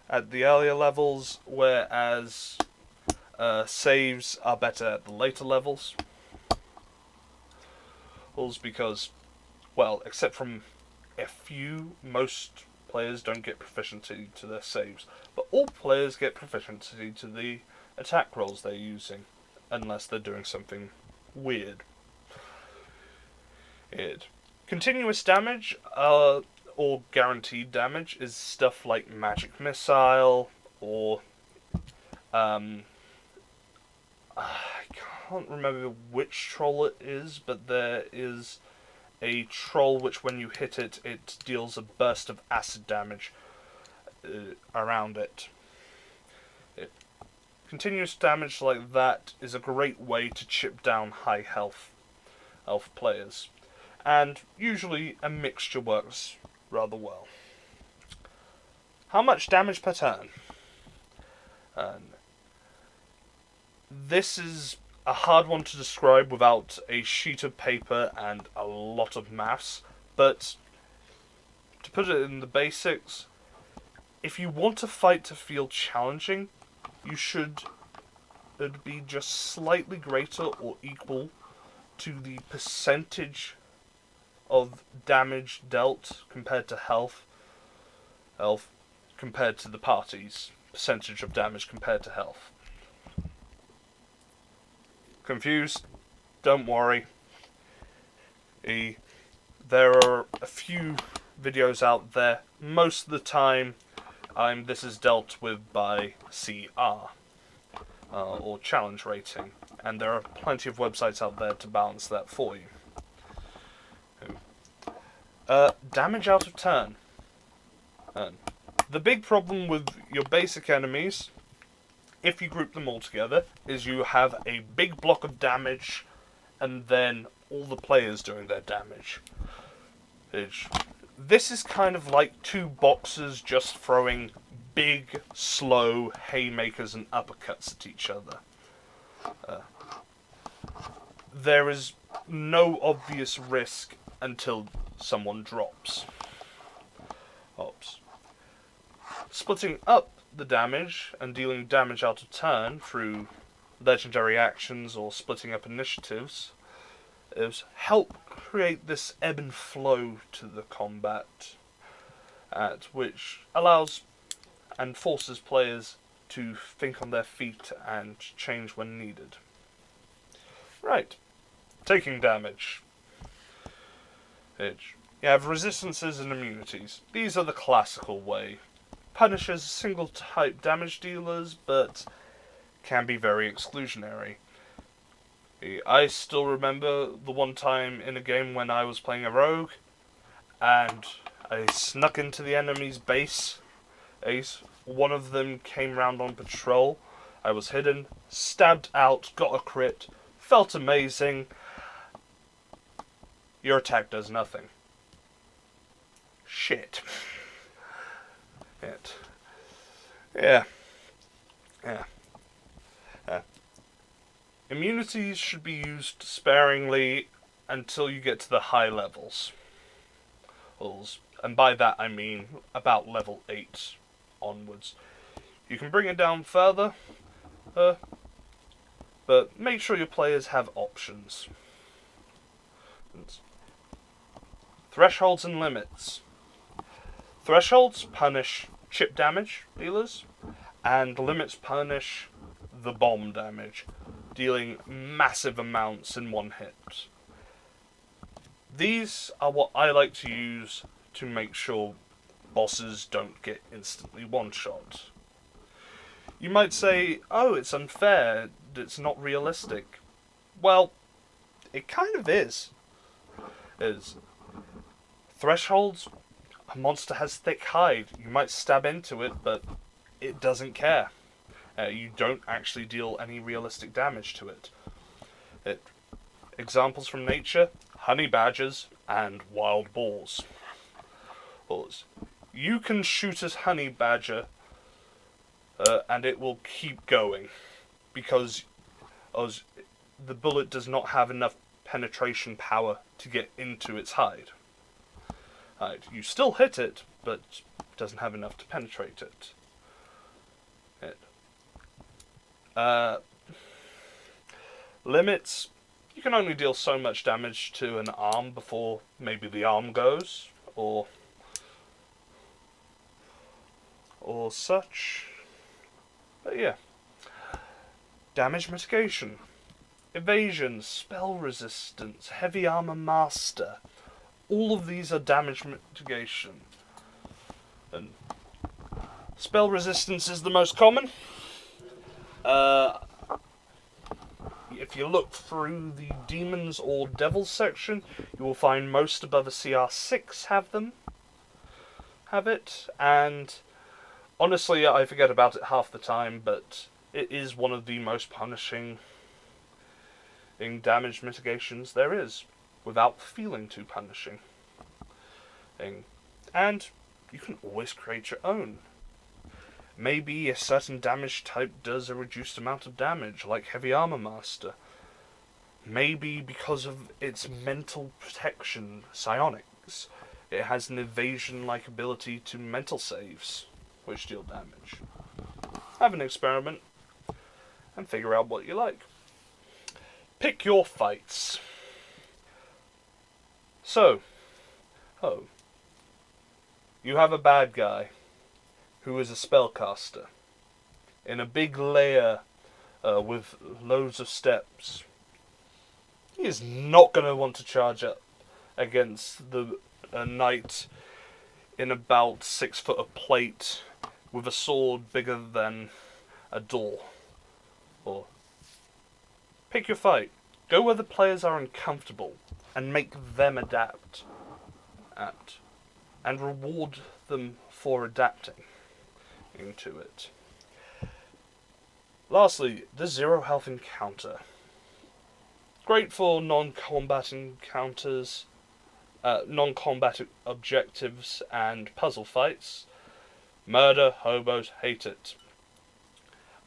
at the earlier levels, whereas saves are better at the later levels. Because, well, except from a few, most players don't get proficiency to their saves, but all players get proficiency to the attack rolls they're using, unless they're doing something weird. Continuous damage, or guaranteed damage, is stuff like magic missile, or I can't remember which troll it is, but there is a troll which, when you hit it, it deals a burst of acid damage around it. Continuous damage like that is a great way to chip down high health players, and usually a mixture works rather well. How much damage per turn? This is a hard one to describe without a sheet of paper and a lot of maths, but to put it in the basics, if you want a fight to feel challenging, you should be just slightly greater or equal to the percentage of damage dealt compared to health compared to the party's percentage of damage compared to health. Confused? Don't worry. There are a few videos out there. Most of the time, this is dealt with by CR, or challenge rating, and there are plenty of websites out there to balance that for you. Damage out of turn. The big problem with your basic enemies, if you group them all together, is you have a big block of damage, and then all the players doing their damage. This is kind of like two boxers just throwing big, slow haymakers and uppercuts at each other. There is no obvious risk until someone drops. Splitting up the damage and dealing damage out of turn through legendary actions or splitting up initiatives is help create this ebb and flow to the combat, which allows and forces players to think on their feet and change when needed. Right, taking damage. You have resistances and immunities. These are the classical way. Punishes single type damage dealers, but can be very exclusionary. I still remember the one time in a game when I was playing a rogue, and I snuck into the enemy's base. One of them came round on patrol. I was hidden, stabbed out, got a crit, felt amazing. Your attack does nothing. Shit. Yeah. Immunities should be used sparingly until you get to the high levels. And by that I mean about level 8 onwards. You can bring it down further, but make sure your players have options. Thresholds and limits. Thresholds punish chip damage dealers, and limits punish the bomb damage, dealing massive amounts in one hit. These are what I like to use to make sure bosses don't get instantly one-shot. You might say, oh, it's unfair, it's not realistic. Well, it kind of is. Thresholds, a monster has thick hide. You might stab into it, but it doesn't care. You don't actually deal any realistic damage to it. Examples from nature, honey badgers and wild boars. You can shoot a honey badger and it will keep going because the bullet does not have enough penetration power to get into its hide. You still hit it, but it doesn't have enough to penetrate it. Limits, you can only deal so much damage to an arm before maybe the arm goes, or such. But yeah. Damage mitigation. Evasion, spell resistance, heavy armor master. All of these are damage mitigation. And spell resistance is the most common. If you look through the demons or devils section, you will find most above a CR6 have it, and honestly I forget about it half the time, but it is one of the most punishing damage mitigations there is, without feeling too punishing. And you can always create your own. Maybe a certain damage type does a reduced amount of damage, like Heavy Armor Master. Maybe because of its mental protection, psionics, it has an evasion-like ability to mental saves, which deal damage. Have an experiment, and figure out what you like. Pick your fights. So, you have a bad guy who is a spellcaster in a big lair with loads of steps. he is not going to want to charge up against the knight in about 6 foot of plate with a sword bigger than a door. Or pick your fight. Go where the players are uncomfortable and make them adapt at, and reward them for adapting into it. Lastly, the 0 health encounter. Great for non-combat encounters, non-combat objectives and puzzle fights. Murder, hobos, hate it.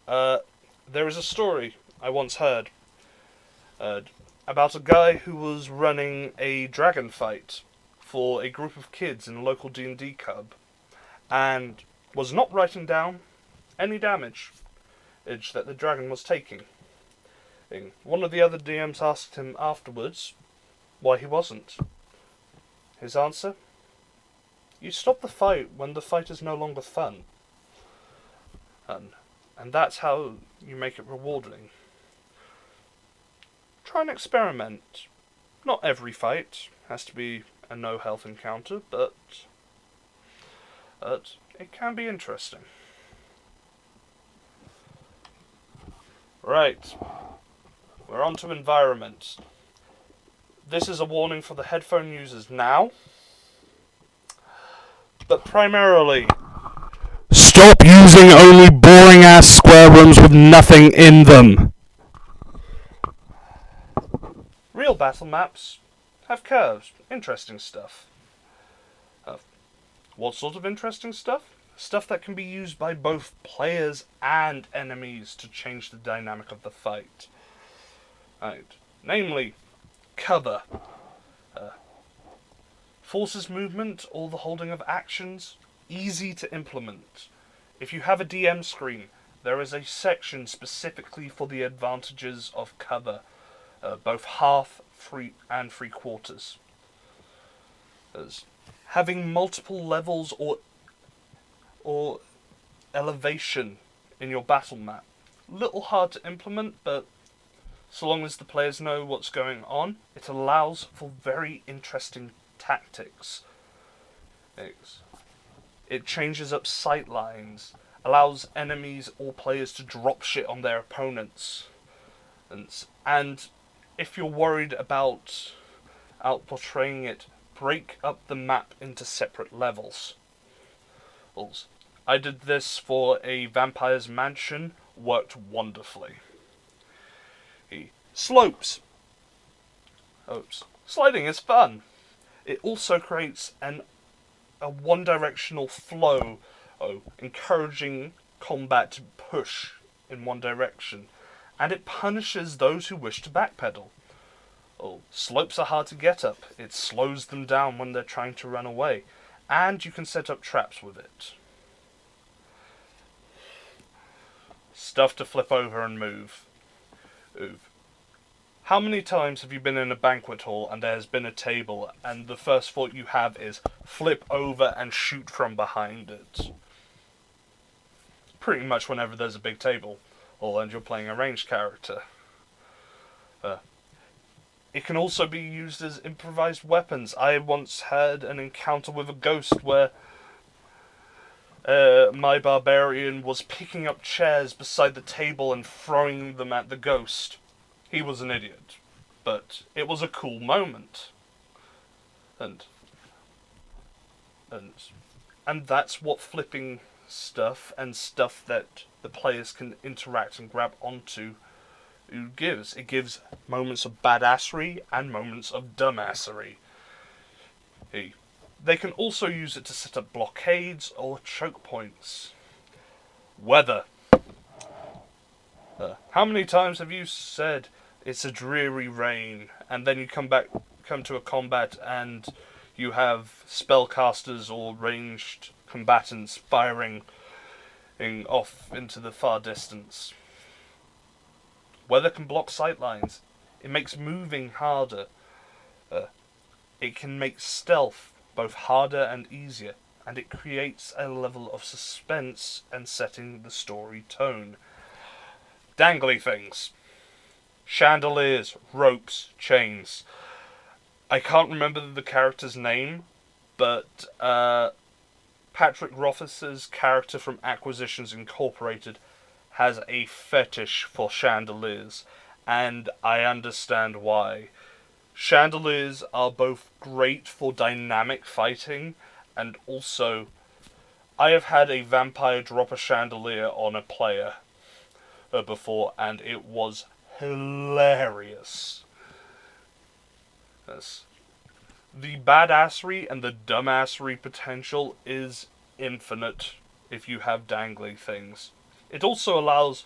There is a story I once heard about a guy who was running a dragon fight for a group of kids in a local D&D club and was not writing down any damage that the dragon was taking. One of the other DMs asked him afterwards why he wasn't. His answer? You stop the fight when the fight is no longer fun. And that's how you make it rewarding. Try and experiment. Not every fight has to be a no health encounter, but it can be interesting. Right. We're on to environment. This is a warning for the headphone users now, but primarily, stop using only boring ass square rooms with nothing in them. Real battle maps have curves, interesting stuff. What sort of interesting stuff? Stuff that can be used by both players and enemies to change the dynamic of the fight. Right. Namely, cover. Forces movement or the holding of actions, easy to implement. If you have a DM screen, there is a section specifically for the advantages of cover, both half, and 3/4. As having multiple levels or elevation in your battle map. Little hard to implement, but so long as the players know what's going on, it allows for very interesting tactics. It changes up sight lines, allows enemies or players to drop shit on their opponents. And if you're worried about out-portraying it, break up the map into separate levels. I did this for a vampire's mansion, worked wonderfully. Slopes. Sliding is fun. It also creates a one-directional flow, encouraging combat to push in one direction, and it punishes those who wish to backpedal. Slopes are hard to get up. It slows them down when they're trying to run away, and you can set up traps with it. Stuff to flip over and move. How many times have you been in a banquet hall and there's been a table and the first thought you have is flip over and shoot from behind it? Pretty much whenever there's a big table, and you're playing a ranged character. It can also be used as improvised weapons. I once had an encounter with a ghost where my barbarian was picking up chairs beside the table and throwing them at the ghost. He was an idiot, but it was a cool moment. And that's what flipping stuff and stuff that the players can interact and grab onto gives. It gives moments of badassery and moments of dumbassery. They can also use it to set up blockades or choke points. Weather. How many times have you said it's a dreary rain, and then you come to a combat and you have spellcasters or ranged combatants firing off into the far distance? Weather can block sightlines. It makes moving harder. It can make stealth both harder and easier, and it creates a level of suspense and setting the story tone. Dangly things. chandeliers, ropes, chains. I can't remember the character's name, but Patrick Rothfuss's character from Acquisitions Incorporated has a fetish for chandeliers, and I understand why. Chandeliers are both great for dynamic fighting, and also, I have had a vampire drop a chandelier on a player before, and it was hilarious. Yes. The badassery and the dumbassery potential is infinite if you have dangly things. It also allows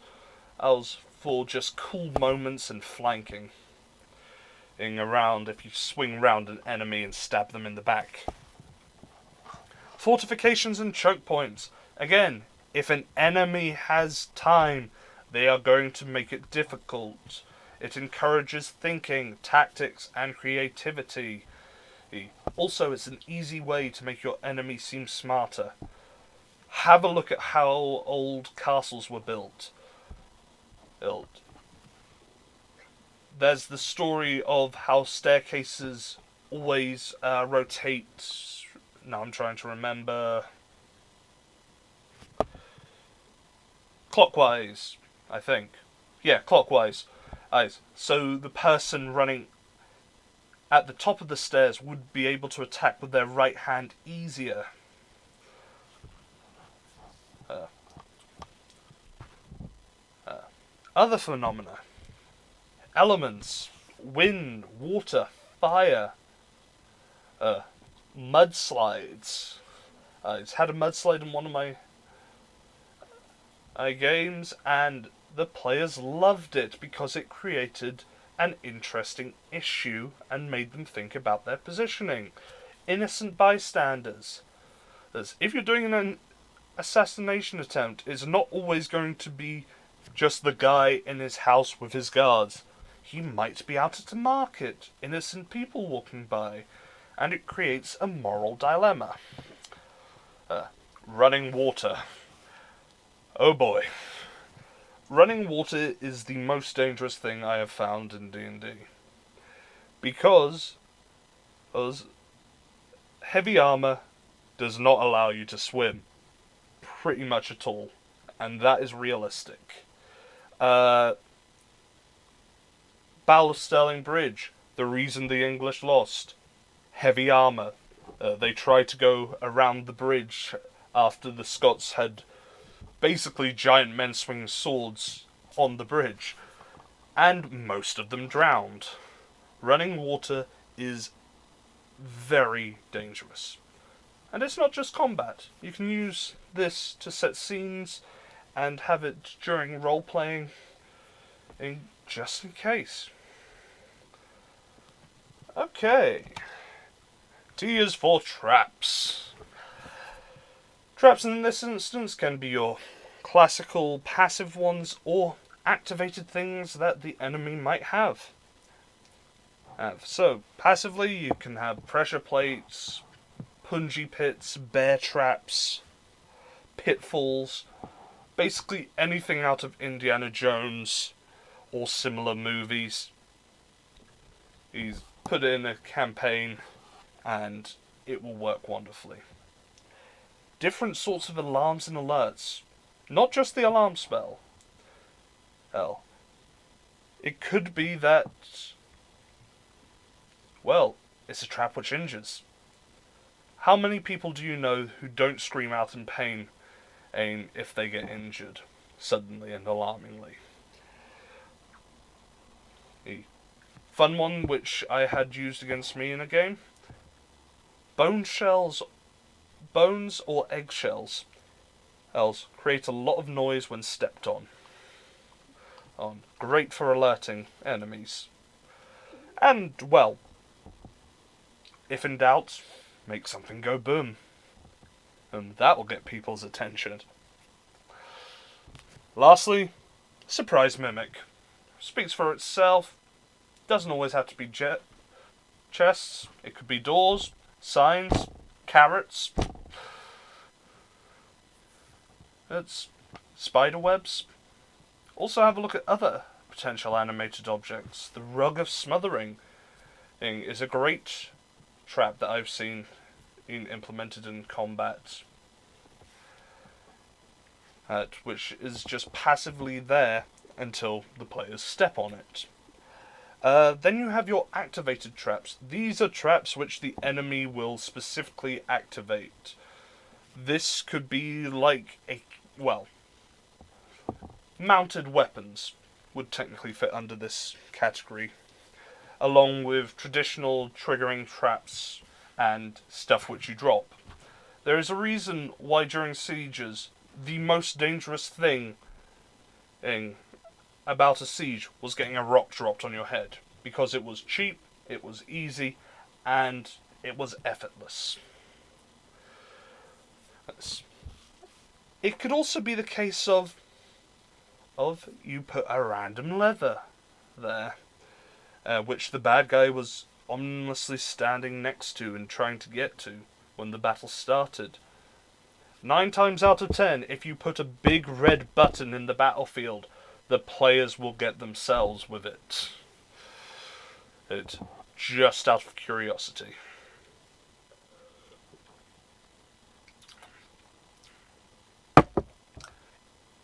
for just cool moments and flanking around if you swing round an enemy and stab them in the back. Fortifications and choke points. Again, if an enemy has time, they are going to make it difficult. It encourages thinking, tactics, and creativity. Also, it's an easy way to make your enemy seem smarter. Have a look at how old castles were built. There's the story of how staircases always rotate. Now I'm trying to remember. Clockwise, I think. Yeah, clockwise. So the person running at the top of the stairs would be able to attack with their right hand easier. Other phenomena. Elements. Wind, water, fire. Mudslides. I had a mudslide in one of my games, and the players loved it because it created an interesting issue and made them think about their positioning. Innocent bystanders. As if you're doing an assassination attempt, it's not always going to be just the guy in his house with his guards. He might be out at the market, innocent people walking by, and it creates a moral dilemma. Running water. Oh boy. Running water is the most dangerous thing I have found in D&D. Because heavy armor does not allow you to swim. Pretty much at all. And that is realistic. Battle of Stirling Bridge. The reason the English lost. Heavy armor. They tried to go around the bridge after the Scots had basically giant men swinging swords on the bridge. And most of them drowned. Running water is very dangerous. And it's not just combat. You can use this to set scenes and have it during role-playing, just in case. Okay. T is for traps. Traps in this instance can be your classical passive ones or activated things that the enemy might have. So, passively you can have pressure plates, punji pits, bear traps, pitfalls, basically anything out of Indiana Jones or similar movies. He's put it in a campaign and it will work wonderfully. Different sorts of alarms and alerts. Not just the alarm spell. Hell, it could be that, well, it's a trap which injures. How many people do you know who don't scream out in pain if they get injured, suddenly and alarmingly? A fun one which I had used against me in a game. Bones or eggshells create a lot of noise when stepped on. Great for alerting enemies. And, well, if in doubt, make something go boom. And that will get people's attention. Lastly, surprise mimic. Speaks for itself. Doesn't always have to be chests. It could be doors, signs, carrots. It's spider webs. Also have a look at other potential animated objects. The Rug of Smothering is a great trap that I've seen implemented in combat, which is just passively there until the players step on it. Then you have your activated traps. These are traps which the enemy will specifically activate. This could be like mounted weapons would technically fit under this category, along with traditional triggering traps and stuff which you drop. There is a reason why during sieges, the most dangerous thing about a siege was getting a rock dropped on your head, because it was cheap, it was easy, and it was effortless. It could also be the case of you put a random lever there, which the bad guy was ominously standing next to and trying to get to when the battle started. 9 times out of 10, if you put a big red button in the battlefield, the players will get themselves with it. Just out of curiosity.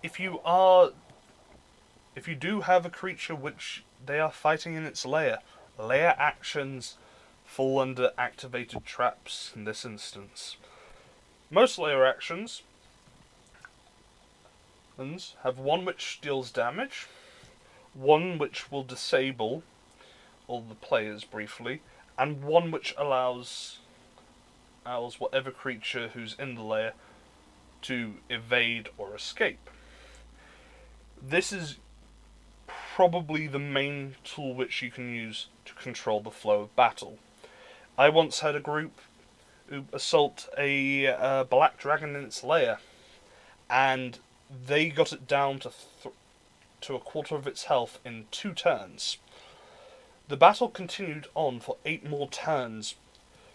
If you do have a creature which they are fighting in its lair actions fall under activated traps in this instance. Most lair actions have one which deals damage, one which will disable all the players briefly, and one which allows whatever creature who's in the lair to evade or escape. This is probably the main tool which you can use to control the flow of battle. I once had a group who assault a black dragon in its lair, and they got it down to a quarter of its health in 2 turns. The battle continued on for 8 more turns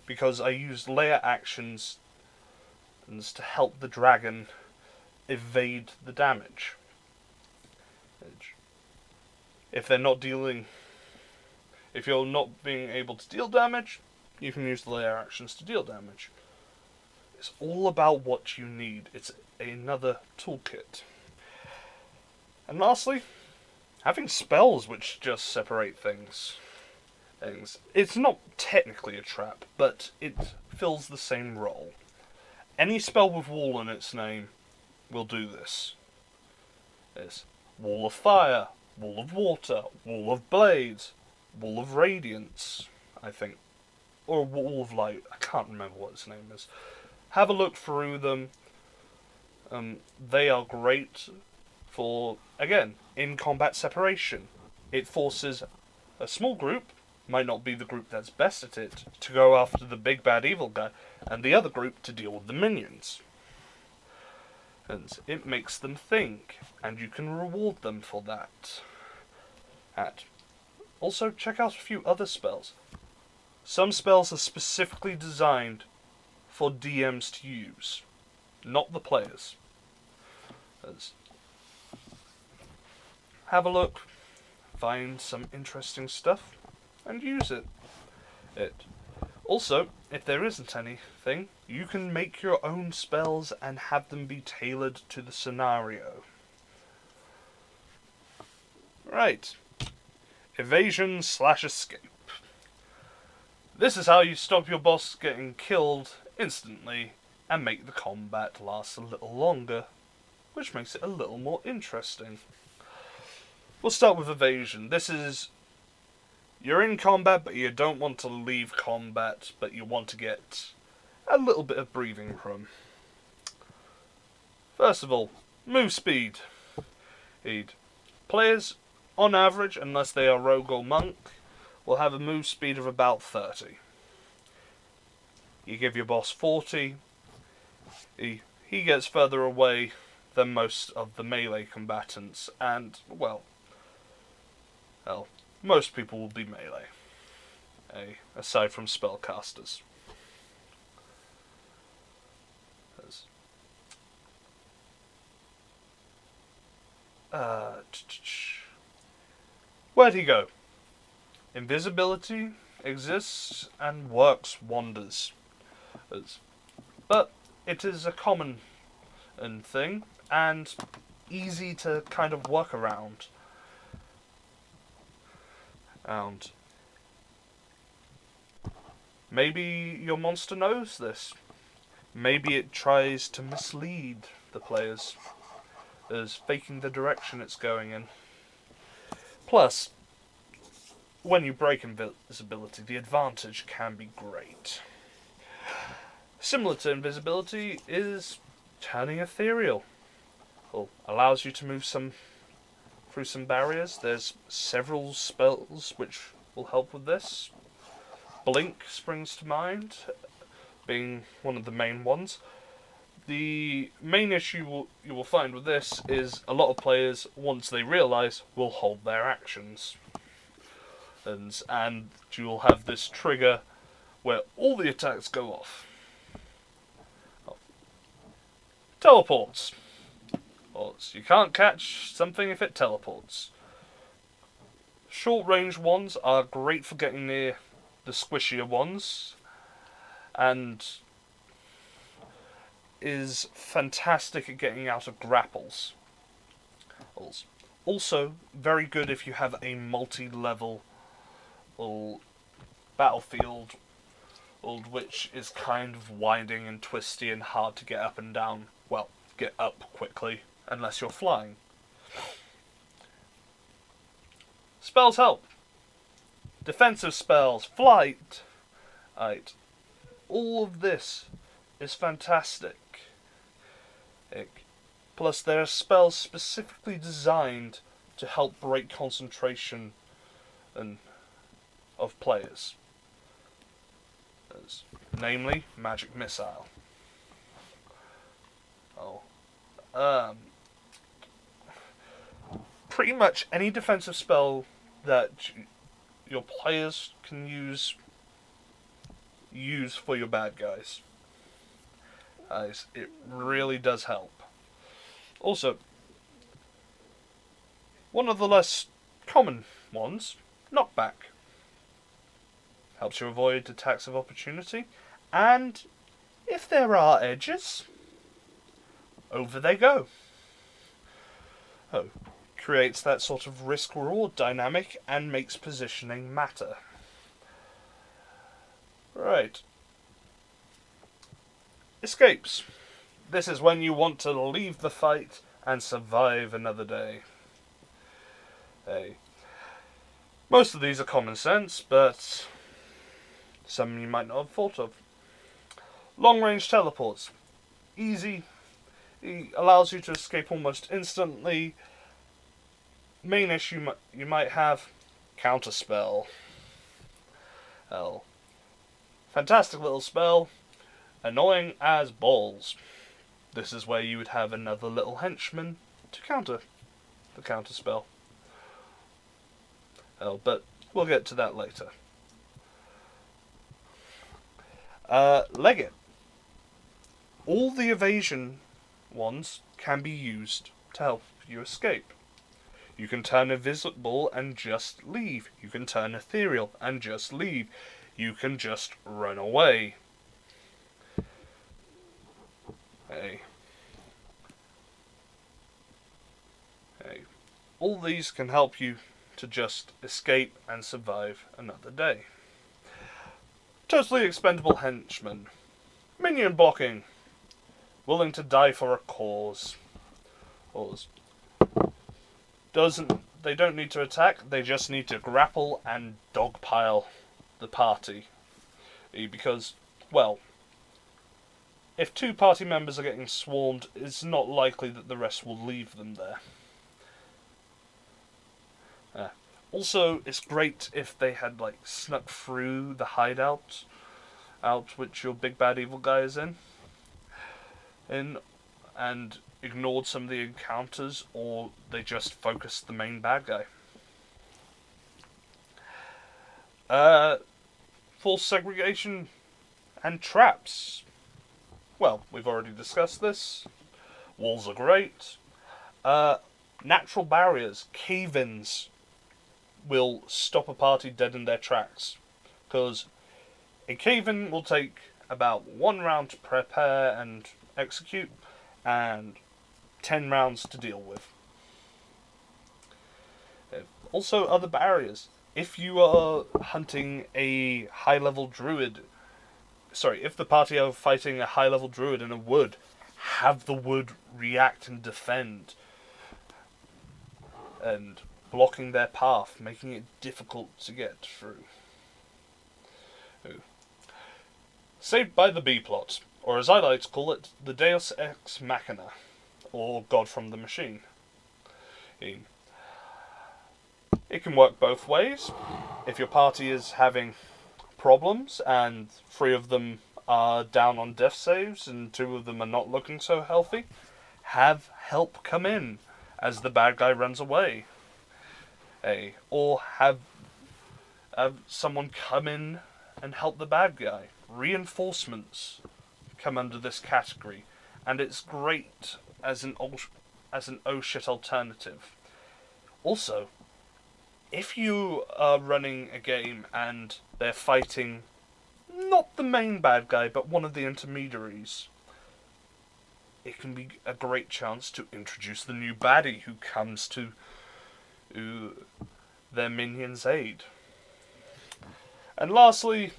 because I used lair actions to help the dragon evade the damage. If you're not being able to deal damage, you can use the lair actions to deal damage. It's all about what you need. It's another toolkit. And lastly, having spells which just separate things. It's not technically a trap, but it fills the same role. Any spell with wall in its name will do this. There's Wall of Fire, Wall of Water, Wall of Blades, Wall of Radiance, I think. Or Wall of Light, I can't remember what its name is. Have a look through them. They are great for, again, in-combat separation. It forces a small group, might not be the group that's best at it, to go after the big bad evil guy, and the other group to deal with the minions. And it makes them think, and you can reward them for that. Also, check out a few other spells. Some spells are specifically designed for DMs to use, not the players. Have a look, find some interesting stuff, and use it. Also, if there isn't anything, you can make your own spells and have them be tailored to the scenario. Right. Evasion/escape. This is how you stop your boss getting killed instantly and make the combat last a little longer, which makes it a little more interesting. We'll start with evasion. This is, you're in combat but you don't want to leave combat, but you want to get a little bit of breathing room. First of all, move speed. Players, on average, unless they are rogue or monk, will have a move speed of about 30. You give your boss 40, he gets further away than most of the melee combatants, and, well, most people will be melee, aside from spellcasters. Where'd he go? Invisibility exists and works wonders. But it is a common thing and easy to kind of work around. And maybe your monster knows this. Maybe it tries to mislead the players as faking the direction it's going in. Plus, when you break invisibility, the advantage can be great. Similar to invisibility is turning ethereal. Well, allows you to move through some barriers. There's several spells which will help with this. Blink springs to mind, being one of the main ones. The main issue you will find with this is a lot of players, once they realise, will hold their actions. And you'll have this trigger where all the attacks go off. Teleports. You can't catch something if it teleports. Short range ones are great for getting near the squishier ones, and is fantastic at getting out of grapples. Also, very good if you have a multi-level battlefield, which is kind of winding and twisty and hard to get up and down. Well, get up quickly, unless you're flying. Spells help. Defensive spells, flight. Right. All of this is fantastic. Plus, there are spells specifically designed to help break concentration of players. Namely, Magic Missile. Pretty much any defensive spell that your players can use for your bad guys. It really does help. Also, one of the less common ones, Knockback. Helps you avoid attacks of opportunity, and if there are edges, over they go. Creates that sort of risk-reward dynamic and makes positioning matter. Right. Escapes. This is when you want to leave the fight and survive another day. Most of these are common sense, but some you might not have thought of. Long-range teleports. Easy. It allows you to escape almost instantly. Main issue you might have, Counterspell. Fantastic little spell. Annoying as balls. This is where you would have another little henchman to counter the counterspell. But we'll get to that later. Legate. All the evasion ones can be used to help you escape. You can turn invisible and just leave. You can turn ethereal and just leave. You can just run away. All these can help you to just escape and survive another day. Totally expendable henchmen. Minion blocking. Willing to die for a cause. They don't need to attack, they just need to grapple and dogpile the party. Because, well, if two party members are getting swarmed, it's not likely that the rest will leave them there. Also, it's great if they had snuck through the hideout, which your big bad evil guy is in, and ignored some of the encounters, or they just focused the main bad guy. False segregation and traps. Well, we've already discussed this. Walls are great. Natural barriers, cave-ins. will stop a party dead in their tracks, because a cave-in will take about 1 round to prepare and execute, and 10 rounds to deal with. Also, other barriers. If you are hunting a high-level druid, if the party are fighting a high-level druid in a wood, have the wood react and defend, and blocking their path, making it difficult to get through. Saved by the B-plot, or as I like to call it, the Deus Ex Machina, or God from the Machine. It can work both ways. If your party is having problems and 3 of them are down on death saves and 2 of them are not looking so healthy, have help come in as the bad guy runs away. Or have someone come in and help the bad guy. Reinforcements come under this category, and it's great as an oh shit alternative. Also, if you are running a game and they're fighting not the main bad guy, but one of the intermediaries, it can be a great chance to introduce the new baddie who comes to their minion's aid. And lastly,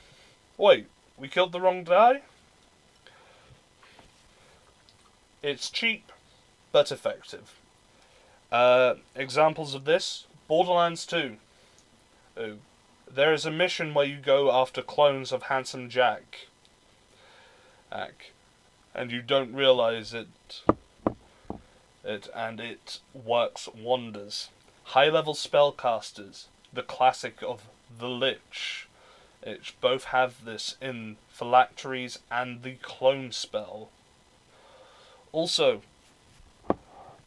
wait, we killed the wrong guy? It's cheap, but effective. Examples of this: Borderlands 2. There is a mission where you go after clones of Handsome Jack. And you don't realise it, and it works wonders. High-level spellcasters, the classic of the Lich. Both have this in Phylacteries and the clone spell. Also,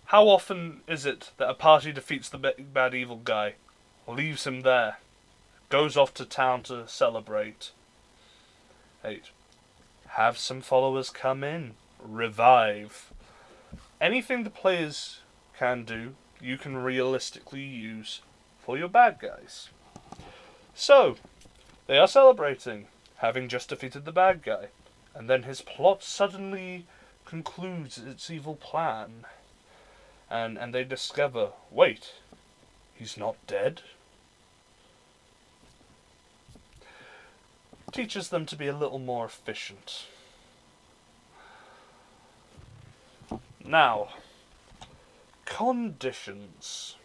how often is it that a party defeats the big bad evil guy, leaves him there, goes off to town to celebrate? Have some followers come in, revive. Anything the players can do, you can realistically use for your bad guys. So, they are celebrating, having just defeated the bad guy, and then his plot suddenly concludes its evil plan. And they discover, wait, he's not dead? Teaches them to be a little more efficient. Now, conditions.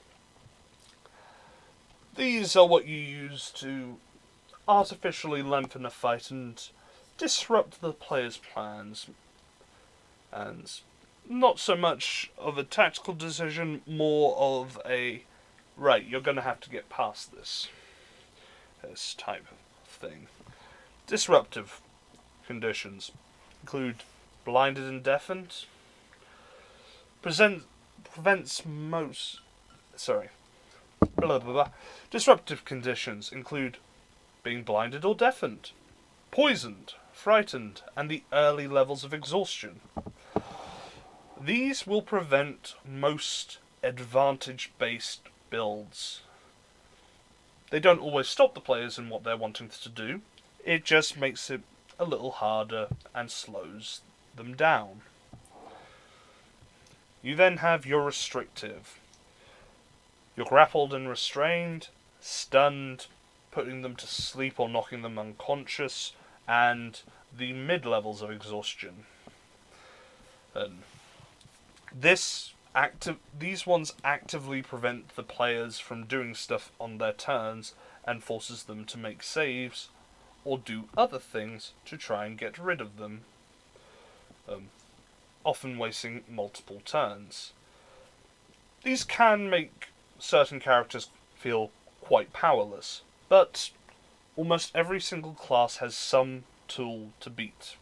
These are what you use to artificially lengthen a fight and disrupt the player's plans. And not so much of a tactical decision, more of a, right, you're going to have to get past this type of thing. Disruptive conditions include blinded and deafened. Disruptive conditions include being blinded or deafened, poisoned, frightened, and the early levels of exhaustion. These will prevent most advantage-based builds. They don't always stop the players in what they're wanting to do. It just makes it a little harder and slows them down. You then have your restrictive. You're grappled and restrained, stunned, putting them to sleep or knocking them unconscious, and the mid-levels of exhaustion. These ones actively prevent the players from doing stuff on their turns and forces them to make saves or do other things to try and get rid of them, often wasting multiple turns. These can make certain characters feel quite powerless, but almost every single class has some tool to beat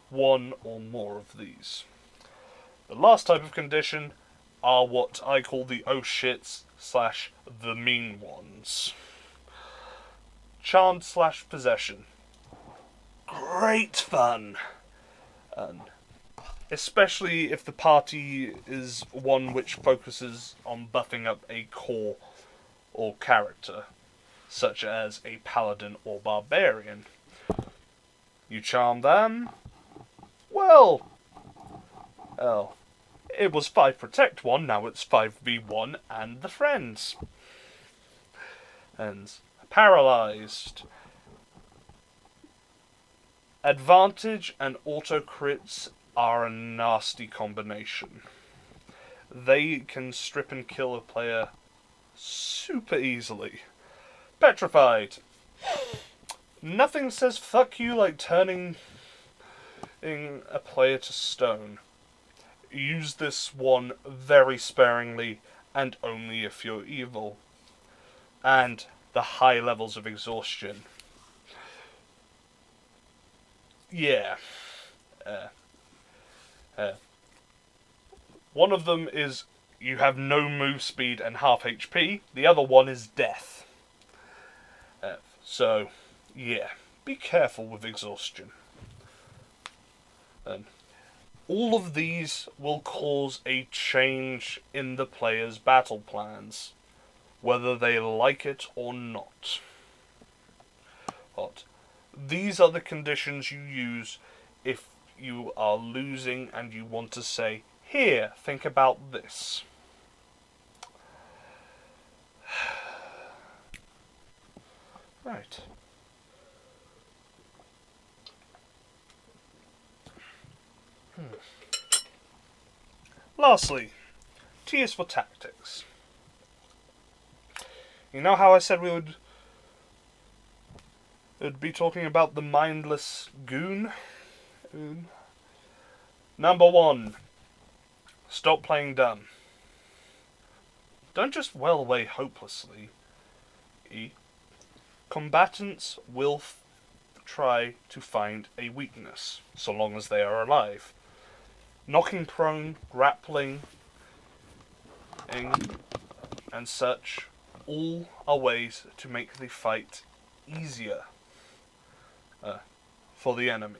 one or more of these. The last type of condition are what I call the oh shits / the mean ones. Charmed / possession. Great fun. especially if the party is one which focuses on buffing up a core or character, such as a paladin or barbarian. You charm them? Well, it was 5 protect 1, now it's 5v1 and the friends. And paralyzed. Advantage and auto crits are a nasty combination. They can strip and kill a player super easily. Petrified. Nothing says fuck you like turning a player to stone. Use this one very sparingly and only if you're evil. And the high levels of exhaustion. Yeah. One of them is you have no move speed and half HP. The other one is death. So, yeah. Be careful with exhaustion. All of these will cause a change in the player's battle plans, whether they like it or not. But these are the conditions you use if you are losing and you want to say, here, think about this. Right. Lastly, T is for tactics. You know how I said we would be talking about the mindless goon? Number 1. Stop playing dumb. Don't just wail away hopelessly. Combatants will try to find a weakness, so long as they are alive. Knocking prone, grappling, and such, all are ways to make the fight easier for the enemy.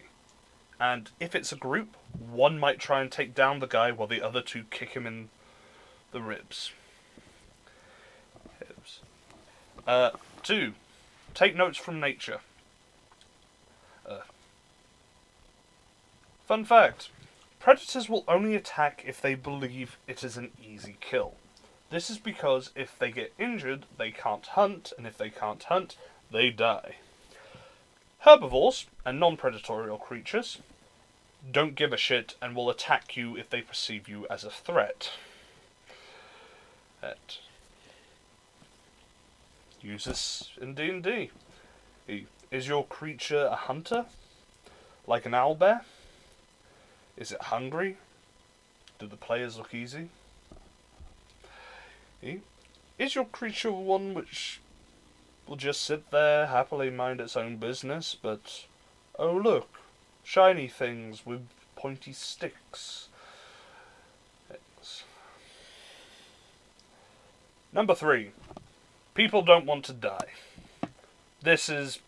And if it's a group, one might try and take down the guy while the other two kick him in the ribs. 2. Take notes from nature. Fun fact. Predators will only attack if they believe it is an easy kill. This is because if they get injured, they can't hunt, and if they can't hunt, they die. Herbivores, and non-predatorial creatures, don't give a shit and will attack you if they perceive you as a threat. Use this in D&D. Is your creature a hunter? Like an owlbear? Is it hungry? Do the players look easy? Is your creature one which will just sit there, happily mind its own business, but, oh look, shiny things with pointy sticks? Number 3. People don't want to die. This is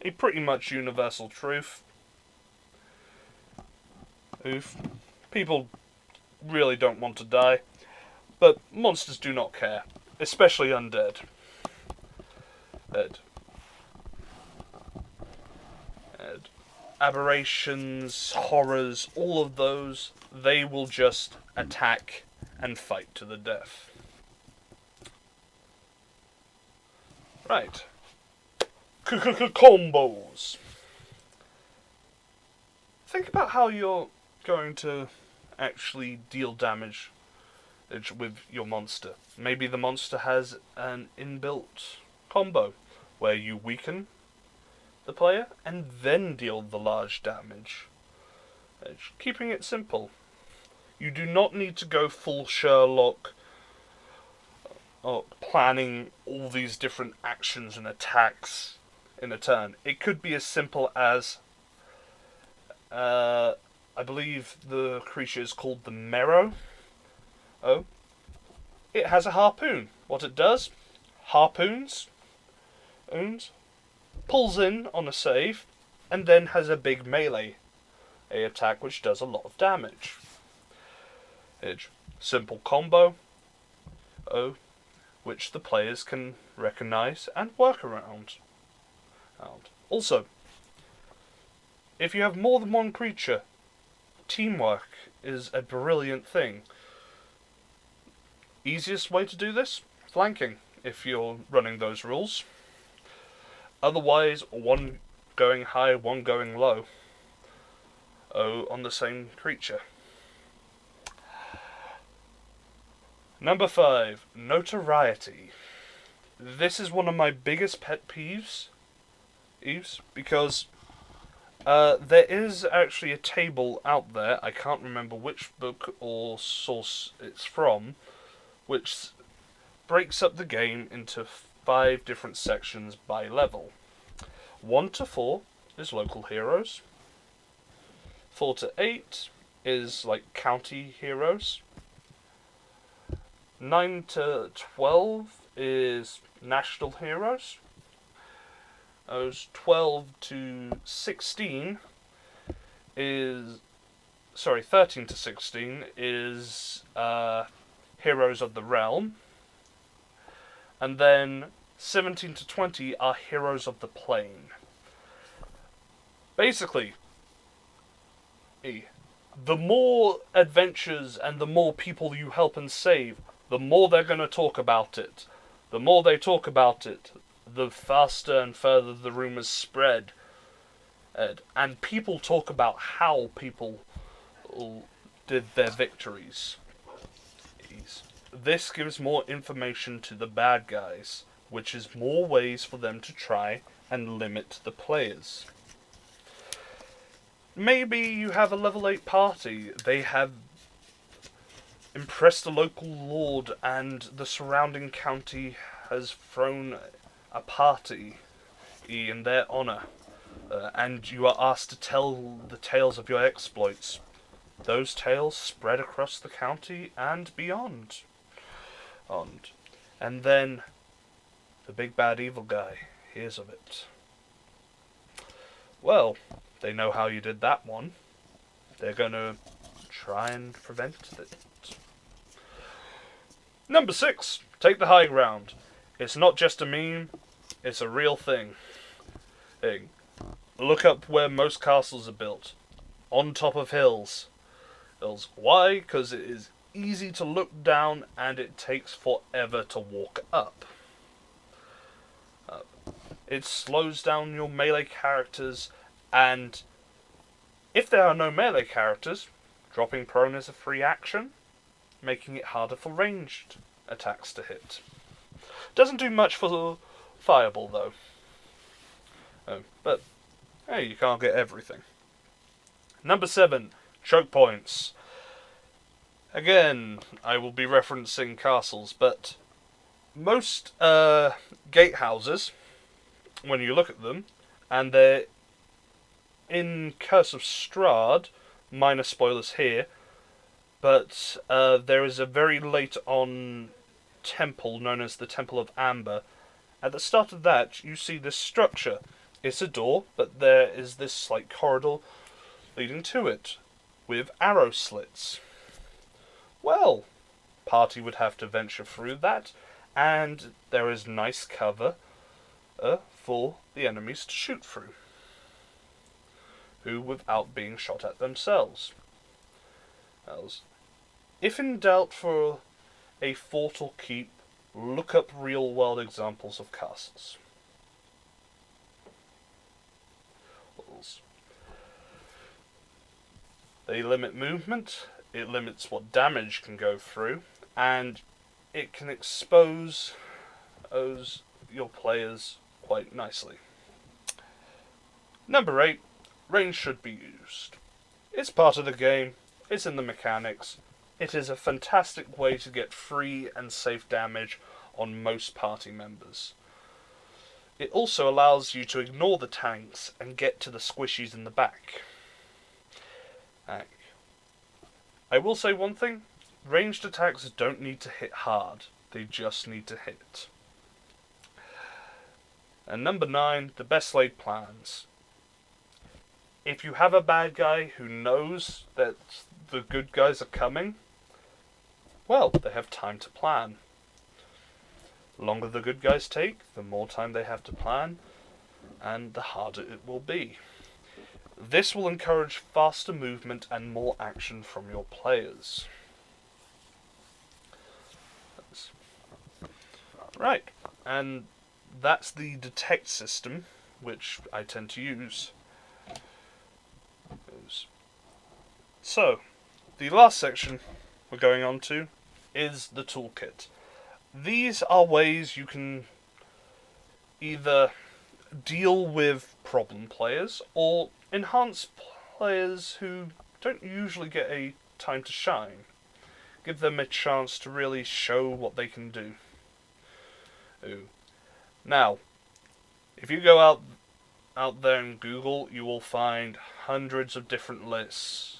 a pretty much universal truth. People really don't want to die, but monsters do not care, especially undead. Aberrations, horrors, all of those, they will just attack and fight to the death. Right. Combos. Think about how you're going to actually deal damage with your monster. Maybe the monster has an inbuilt combo where you weaken the player and then deal the large damage. Keeping it simple. You do not need to go full Sherlock planning all these different actions and attacks in a turn. It could be as simple as I believe the creature is called the Mero. It has a harpoon. What it does, harpoons, pulls in on a save, and then has a big melee a attack which does a lot of damage. It's simple combo, which the players can recognize and work around. Also, if you have more than one creature, teamwork is a brilliant thing. Easiest way to do this? Flanking, if you're running those rules. Otherwise, one going high, one going low. On the same creature. Number 5, notoriety. This is one of my biggest pet peeves, because there is actually a table out there, I can't remember which book or source it's from, which breaks up the game into 5 different sections by level. 1 to 4 is local heroes. 4 to 8 is like county heroes. 9 to 12 is national heroes. 12 to 16 is... 13 to 16 is Heroes of the Realm. And then 17 to 20 are Heroes of the Plane. Basically, the more adventures and the more people you help and save, the more they're going to talk about it. The more they talk about it, the faster and further the rumours spread. And people talk about how people did their victories. This gives more information to the bad guys, which is more ways for them to try and limit the players. Maybe you have a level 8 party, they have impressed a local lord and the surrounding county has thrown a party in their honour, and you are asked to tell the tales of your exploits. Those tales spread across the county and beyond. And then the big bad evil guy hears of it. Well, they know how you did that one. They're going to try and prevent it. Number 6, take the high ground. It's not just a meme, it's a real thing. Look up where most castles are built. On top of hills. Why? Because it is easy to look down and it takes forever to walk up. It slows down your melee characters, and if there are no melee characters, dropping prone is a free action, making it harder for ranged attacks to hit. Doesn't do much for fireball though. But hey, you can't get everything. Number 7, choke points. Again, I will be referencing castles, but most gatehouses, when you look at them, and they're in Curse of Strahd, minor spoilers here, but there is a very late on temple known as the Temple of Amber. At the start of that, you see this structure. It's a door, but there is this like corridor leading to it, with arrow slits. Well, party would have to venture through that, and there is nice cover for the enemies to shoot through, without being shot at themselves. If in doubt for a fort or keep, look up real-world examples of castles. They limit movement, it limits what damage can go through, and it can expose your players quite nicely. Number 8, range should be used. It's part of the game, it's in the mechanics, it is a fantastic way to get free and safe damage on most party members. It also allows you to ignore the tanks and get to the squishies in the back. I will say one thing, ranged attacks don't need to hit hard, they just need to hit. And number 9, the best laid plans. if you have a bad guy who knows that the good guys are coming, well, they have time to plan. The longer the good guys take, the more time they have to plan, and the harder it will be. This will encourage faster movement and more action from your players. Right, and that's the detect system, which I tend to use. So, the last section we're going on to is the toolkit. These are ways you can either deal with problem players or enhance players who don't usually get a time to shine. Give them a chance to really show what they can do. Now, if you go out there and Google, you will find hundreds of different lists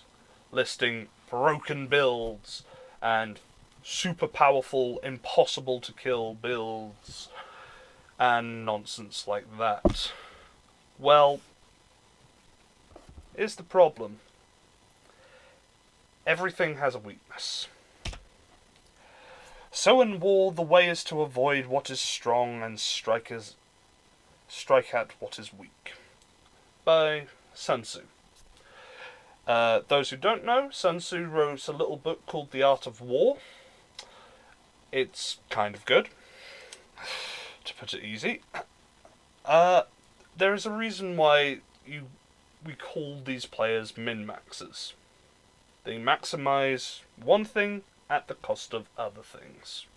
listing broken builds and super powerful, impossible to kill builds and nonsense like that. Well, here's the problem. Everything has a weakness. So in war, the way is to avoid what is strong and strike at what is weak. By Sun Tzu. Those who don't know, Sun Tzu wrote a little book called The Art of War. It's kind of good, to put it easy. There is a reason why we call these players min-maxers. They maximize one thing at the cost of other things.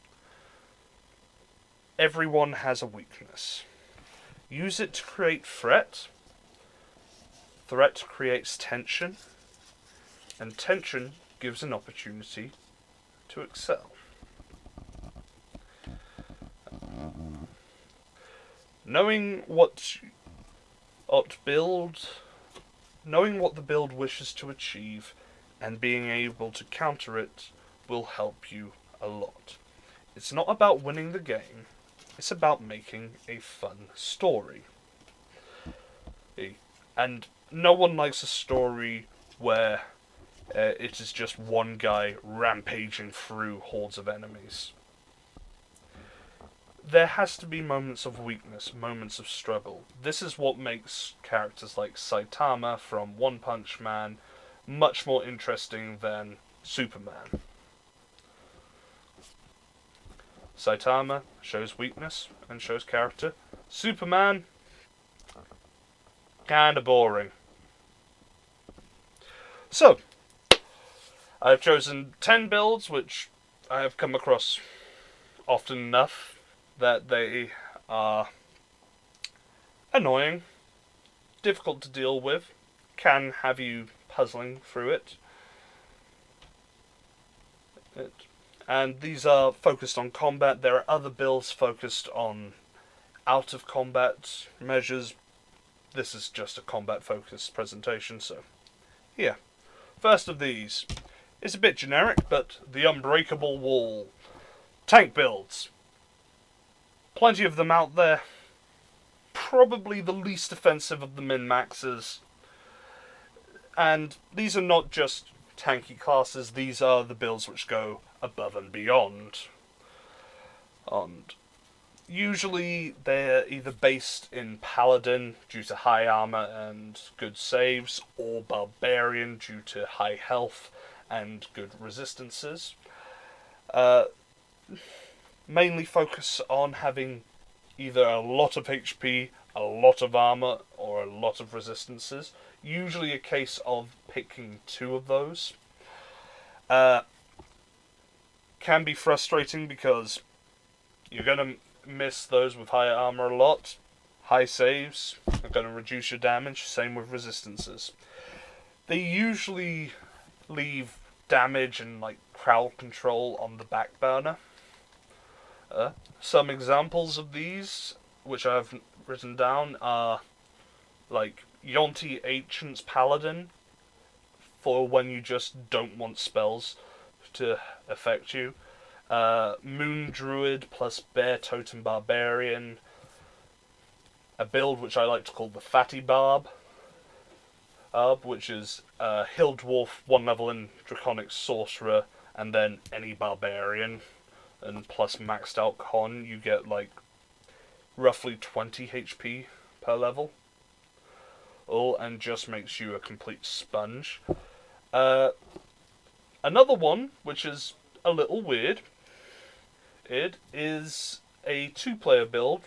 Everyone has a weakness. Use it to create threat. Threat creates tension. And tension gives an opportunity to excel. Knowing what the build wishes to achieve and being able to counter it will help you a lot. It's not about winning the game, it's about making a fun story. And no one likes a story where it is just one guy rampaging through hordes of enemies. There has to be moments of weakness, moments of struggle. This is what makes characters like Saitama from One Punch Man much more interesting than Superman. Saitama shows weakness and shows character. Superman, kinda boring. So, I've chosen 10 builds which I have come across often enough that they are annoying, difficult to deal with, can have you puzzling through it. And these are focused on combat. There are other builds focused on out of combat measures. This is just a combat focused presentation, so here. First of these is a bit generic, but the Unbreakable Wall. Tank builds. Plenty of them out there. Probably the least offensive of the min-maxers. And these are not just tanky classes, these are the builds which go above and beyond. And usually they're either based in Paladin due to high armor and good saves, or Barbarian due to high health and good resistances. Mainly focus on having either a lot of HP, a lot of armor, or a lot of resistances. Usually a case of picking two of those. Can be frustrating because you're going to miss those with higher armor a lot. High saves are going to reduce your damage, same with resistances. They usually leave damage and crowd control on the back burner. Some examples of these, which I've written down, are Yonti Ancient's Paladin, for when you just don't want spells to affect you. Moon Druid plus Bear Totem Barbarian. A build which I like to call the Fatty Barb, which is Hill Dwarf, 1 level in Draconic Sorcerer, and then any Barbarian, and plus maxed out Con, you get like roughly 20 HP per level. All, and just makes you a complete sponge. Another one, which is a little weird, it is a 2-player build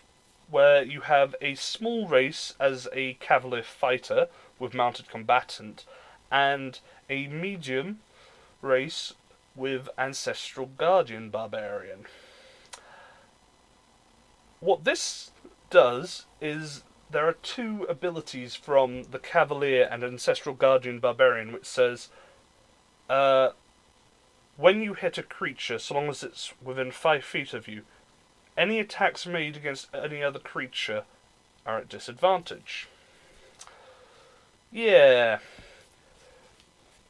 where you have a small race as a Cavalier Fighter with Mounted Combatant, and a medium race with Ancestral Guardian Barbarian. What this does is there are 2 abilities from the Cavalier and Ancestral Guardian Barbarian which says, when you hit a creature, so long as it's within 5 feet of you, any attacks made against any other creature are at disadvantage. Yeah.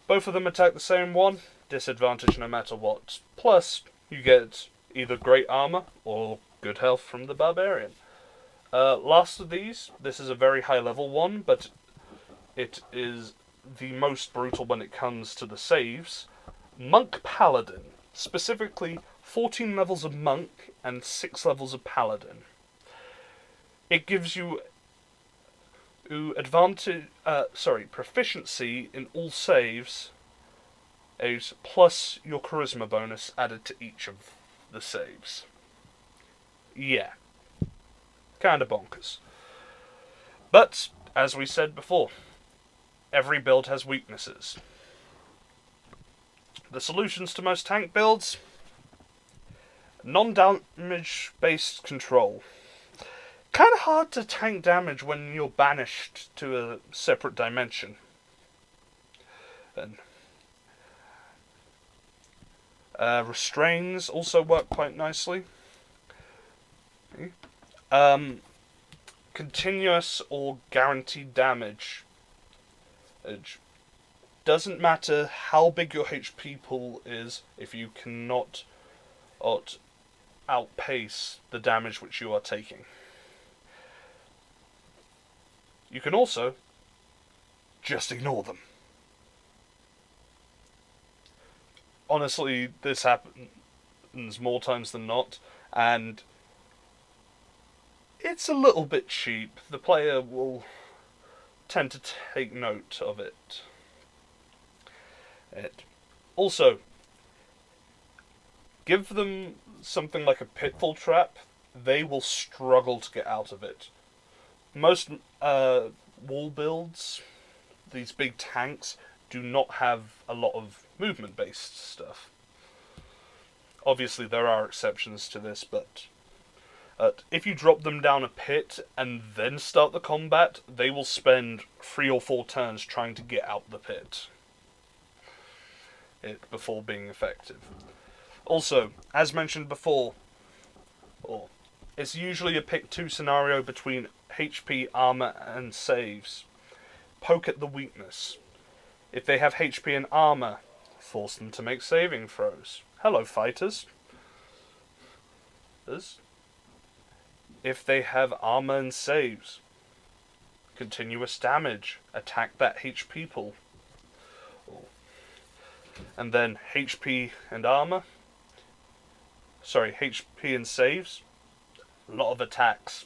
Both of them attack the same one, disadvantage no matter what. Plus, you get either great armor or good health from the Barbarian. Last of these, this is a very high level one, but it is the most brutal when it comes to the saves. Monk Paladin. Specifically, 14 levels of Monk and 6 levels of Paladin. It gives you proficiency in all saves, plus your charisma bonus added to each of the saves. Yeah. Kinda bonkers. But, as we said before, every build has weaknesses. The solutions to most tank builds: non-damage based control. Kinda hard to tank damage when you're banished to a separate dimension. And restrains also work quite nicely. Continuous or guaranteed damage. It doesn't matter how big your HP pool is if you cannot outpace the damage which you are taking. You can also just ignore them. Honestly, this happens more times than not, and it's a little bit cheap. The player will tend to take note of it. Also, give them something like a pitfall trap, they will struggle to get out of it. Most wall builds, these big tanks, do not have a lot of movement-based stuff. Obviously, there are exceptions to this, but if you drop them down a pit and then start the combat, they will spend 3 or 4 turns trying to get out the pit before being effective. Also, as mentioned before, it's usually a pick 2 scenario between HP, armor, and saves. Poke at the weakness. If they have HP and armor, force them to make saving throws. Hello, fighters. If they have armor and saves, continuous damage, attack that HP pool. And then HP and armor. HP and saves. A lot of attacks.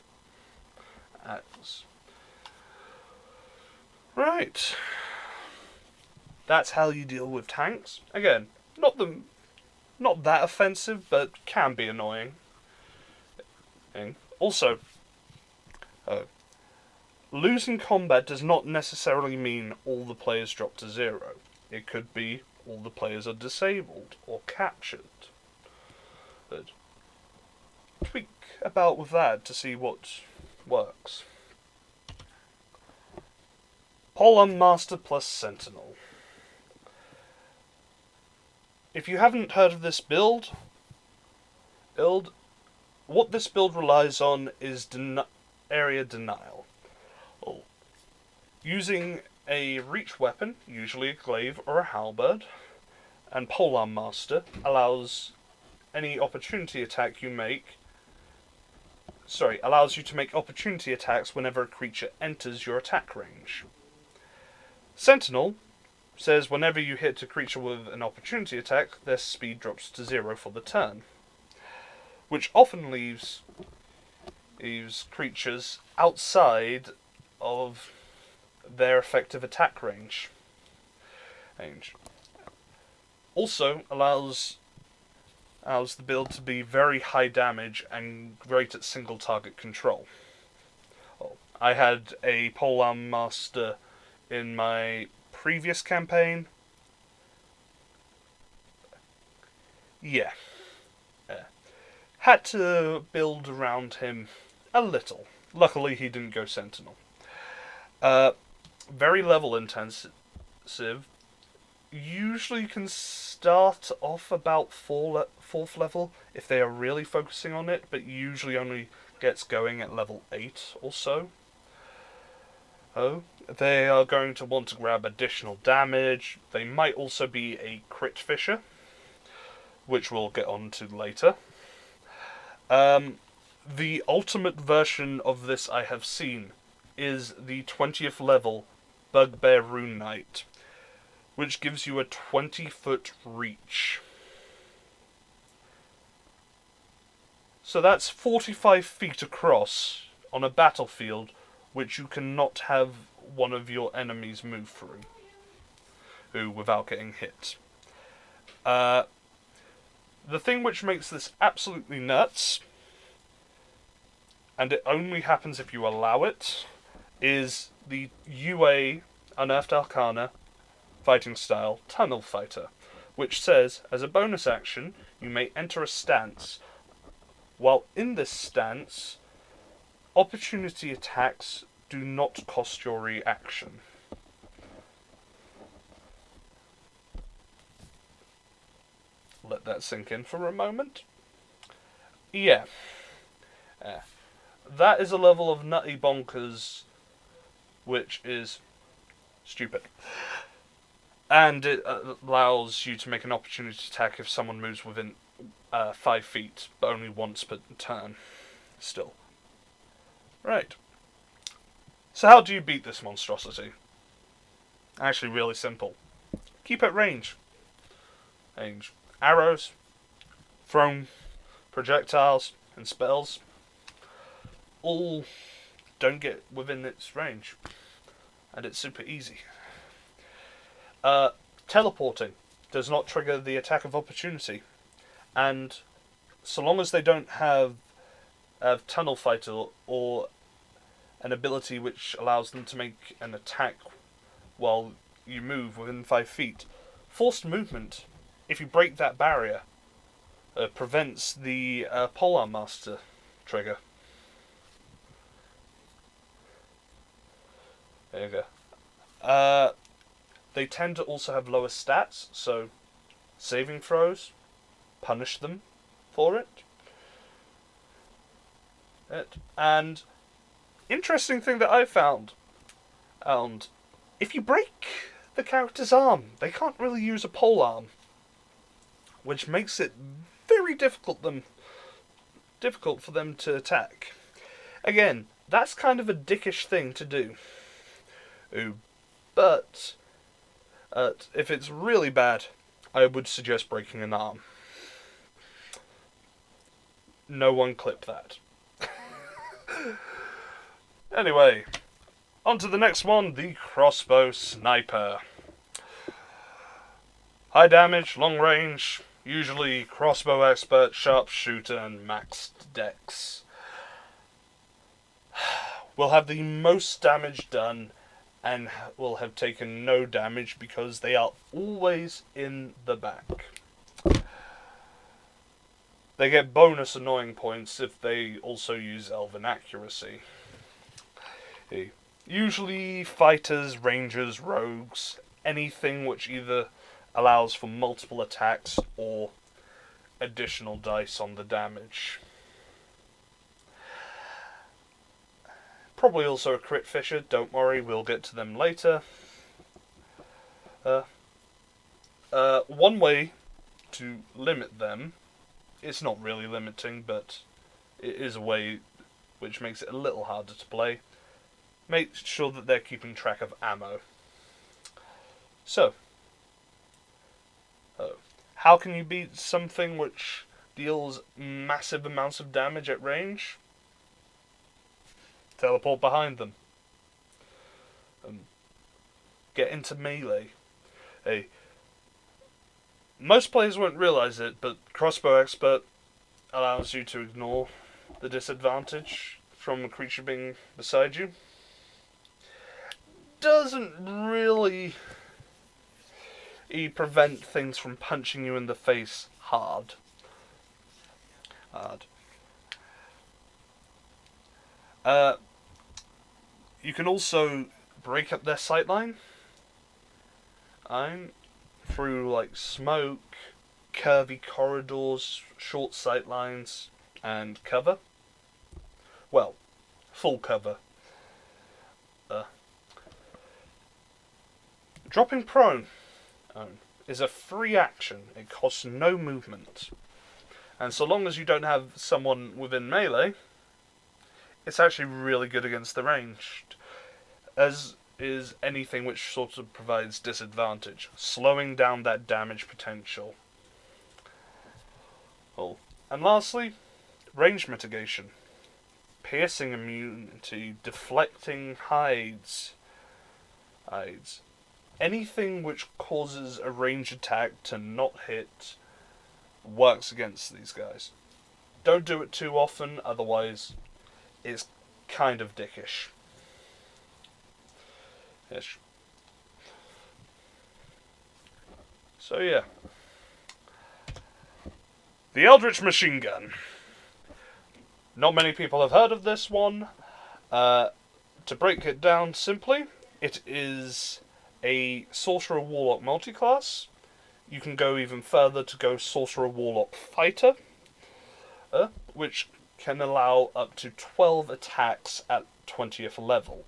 Right. That's how you deal with tanks. Again, not that offensive, but can be annoying. Also, losing combat does not necessarily mean all the players drop to 0. It could be all the players are disabled or captured. But tweak about with that to see what works. Polearm Master plus Sentinel. If you haven't heard of this build, what this build relies on is area denial. Using a reach weapon, usually a glaive or a halberd, and Polearm Master allows any opportunity attack you make. Allows you to make opportunity attacks whenever a creature enters your attack range. Sentinel says whenever you hit a creature with an opportunity attack, their speed drops to 0 for the turn, which often leaves creatures outside of their effective attack range. Also allows the build to be very high damage and great at single target control. I had a Polearm Master in my previous campaign. Yeah. Had to build around him a little. Luckily he didn't go Sentinel. Very level intensive. Usually can start off about 4th level if they are really focusing on it, but usually only gets going at level 8 or so. They are going to want to grab additional damage. They might also be a crit fisher, which we'll get on to later. The ultimate version of this I have seen is the 20th level Bugbear Rune Knight, which gives you a 20-foot reach. So that's 45 feet across on a battlefield which you cannot have one of your enemies move through without getting hit. The thing which makes this absolutely nuts, and it only happens if you allow it, is the UA Unearthed Arcana fighting style Tunnel Fighter, which says, as a bonus action, you may enter a stance. While in this stance, opportunity attacks do not cost your reaction. Let that sink in for a moment. Yeah. That is a level of nutty bonkers which is stupid. And it allows you to make an opportunity attack if someone moves within 5 feet, but only once per turn. Still. Right. So how do you beat this monstrosity? Actually, really simple. Keep at range. Arrows, thrown projectiles, and spells all don't get within its range. And it's super easy. Teleporting does not trigger the attack of opportunity. And so long as they don't have a Tunnel Fighter or an ability which allows them to make an attack while you move within 5 feet, forced movement, if you break that barrier, prevents the Polearm Master trigger. There you go. They tend to also have lower stats, so saving throws punish them for it. And interesting thing that I found, and if you break the character's arm, they can't really use a polearm, which makes it very difficult for them to attack. Again, that's kind of a dickish thing to do. But if it's really bad, I would suggest breaking an arm. No one clip that. Anyway, on to the next one, the Crossbow Sniper. High damage, long range, usually crossbow expert, sharpshooter, and maxed dex. Will have the most damage done and will have taken no damage because they are always in the back. They get bonus annoying points if they also use Elven Accuracy. Usually fighters, rangers, rogues, anything which either allows for multiple attacks or additional dice on the damage. Probably also a crit fisher, don't worry, we'll get to them later. One way to limit them, it's not really limiting, but it is a way which makes it a little harder to play. Make sure that they're keeping track of ammo. So, how can you beat something which deals massive amounts of damage at range? Teleport behind them. Get into melee. Hey, most players won't realise it, but Crossbow Expert allows you to ignore the disadvantage from a creature being beside you. Doesn't really prevent things from punching you in the face hard. You can also break up their sightline through like smoke, curvy corridors, short sightlines, and cover. Well, full cover. Dropping prone is a free action. It costs no movement. And so long as you don't have someone within melee, it's actually really good against the ranged. As is anything which sort of provides disadvantage, slowing down that damage potential. Oh. And lastly, range mitigation. Piercing immunity, deflecting hides. Anything which causes a range attack to not hit works against these guys. Don't do it too often, otherwise it's kind of dickish. Ish. So yeah. The Eldritch Machine Gun. Not many people have heard of this one. To break it down simply, it is a Sorcerer Warlock multiclass. You can go even further to go Sorcerer Warlock Fighter, which can allow up to 12 attacks at 20th level.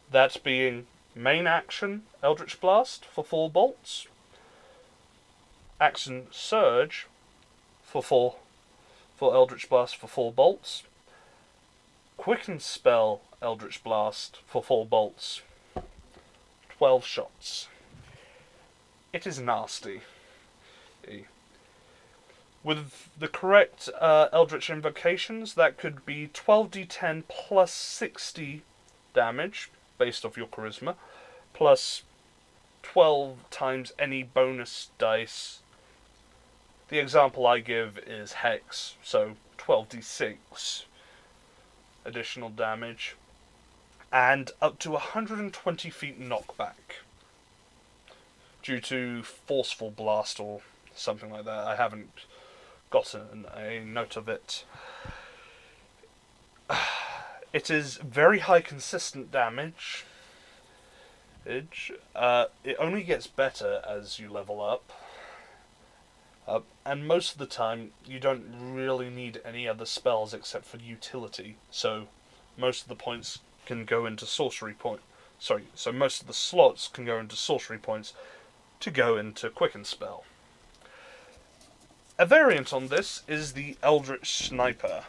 That being main action, Eldritch Blast for 4 bolts, action Surge for Eldritch Blast for 4 bolts, Quicken Spell Eldritch Blast for 4 bolts, 12 shots. It is nasty. With the correct Eldritch invocations, that could be 12d10 plus 60 damage, based off your charisma, plus 12 times any bonus dice. The example I give is Hex, so 12d6 additional damage, and up to 120 feet knockback due to Forceful Blast or something like that. I haven't gotten a note of it. It is very high consistent damage. It only gets better as you level up. And most of the time, you don't really need any other spells except for utility. So, most of the points can go into sorcery point. So most of the slots can go into sorcery points to go into Quicken Spell. A variant on this is the Eldritch Sniper,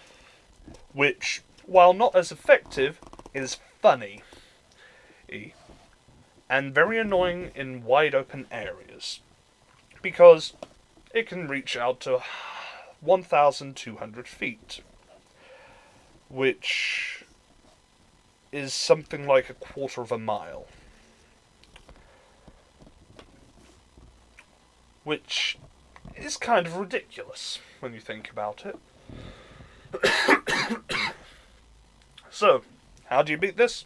which, while not as effective, is funny and very annoying in wide open areas, because it can reach out to 1,200 feet, which is something like a quarter of a mile. Which is kind of ridiculous when you think about it. So, how do you beat this?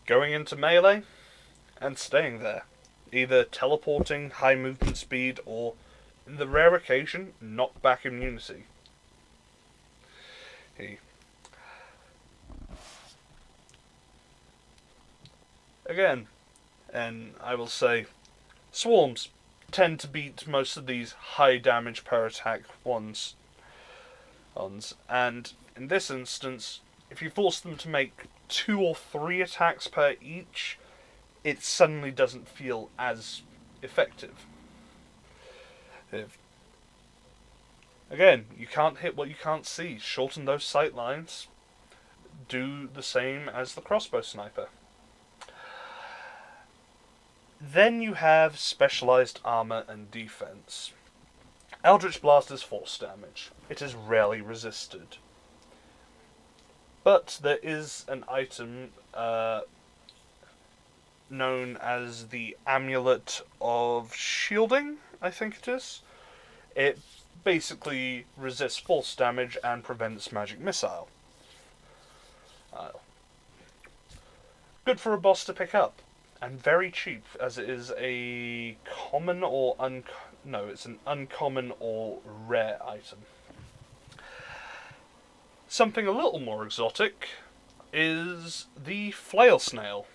Going into melee and staying there. Either teleporting, high movement speed, or, in the rare occasion, knockback immunity. Again, and I will say, swarms tend to beat most of these high damage per attack ones. And in this instance, if you force them to make 2 or 3 attacks per each, it suddenly doesn't feel as effective. Again, you can't hit what you can't see. Shorten those sight lines. Do the same as the Crossbow Sniper. Then you have specialized armor and defense. Eldritch Blast is force damage. It is rarely resisted. But there is an item known as the Amulet of Shielding, I think it is. It basically resists force damage and prevents magic missile. Good for a boss to pick up, and very cheap, as it is a common or it's an uncommon or rare item. Something a little more exotic is the Flail Snail.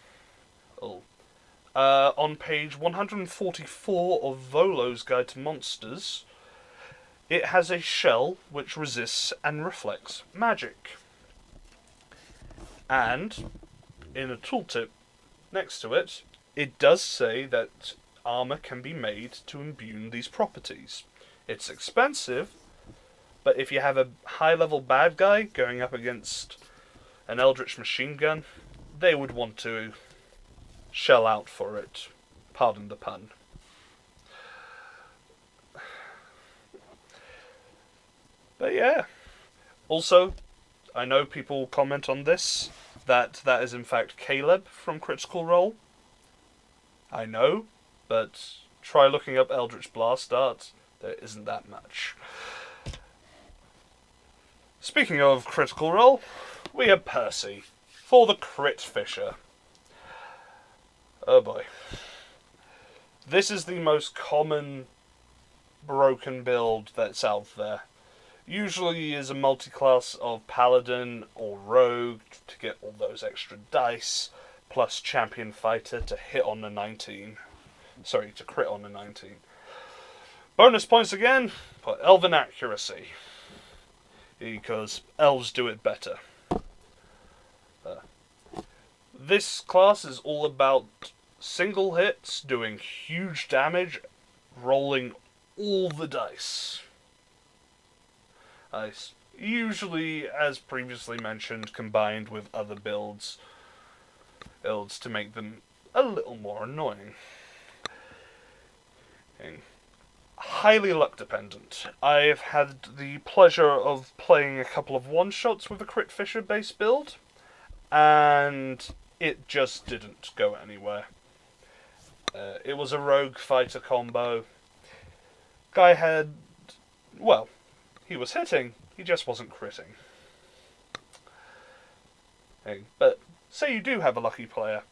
On page 144 of Volo's Guide to Monsters, it has a shell which resists and reflects magic. And, in a tooltip next to it, it does say that armor can be made to imbue these properties. It's expensive, but if you have a high-level bad guy going up against an Eldritch Machine Gun, they would want to shell out for it. Pardon the pun. But yeah. Also, I know people comment on this, that is in fact Caleb from Critical Role. I know, but try looking up Eldritch Blast art. There isn't that much. Speaking of Critical Role, we have Percy for the Crit Fisher. Oh boy. This is the most common broken build that's out there. Usually is a multi-class of Paladin or Rogue to get all those extra dice, plus Champion Fighter to hit on the 19. Sorry, to crit on the 19. Bonus points again for Elven Accuracy, because elves do it better. This class is all about single hits, doing huge damage, rolling all the dice. Usually, as previously mentioned, combined with other builds to make them a little more annoying. Highly luck dependent. I've had the pleasure of playing a couple of one-shots with a Crit Fisher base build, and it just didn't go anywhere. It was a rogue fighter combo. Guy had, well, he was hitting, he just wasn't critting. But say you do have a lucky player.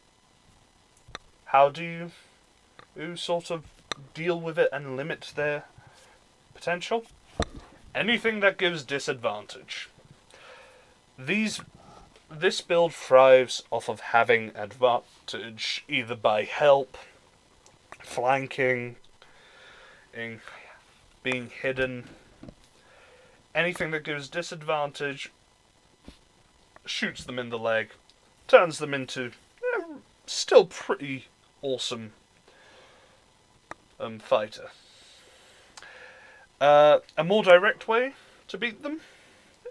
How do you sort of deal with it and limit their potential? Anything that gives disadvantage. This build thrives off of having advantage either by help, flanking, being hidden. Anything that gives disadvantage shoots them in the leg, turns them into still pretty awesome fighter. A more direct way to beat them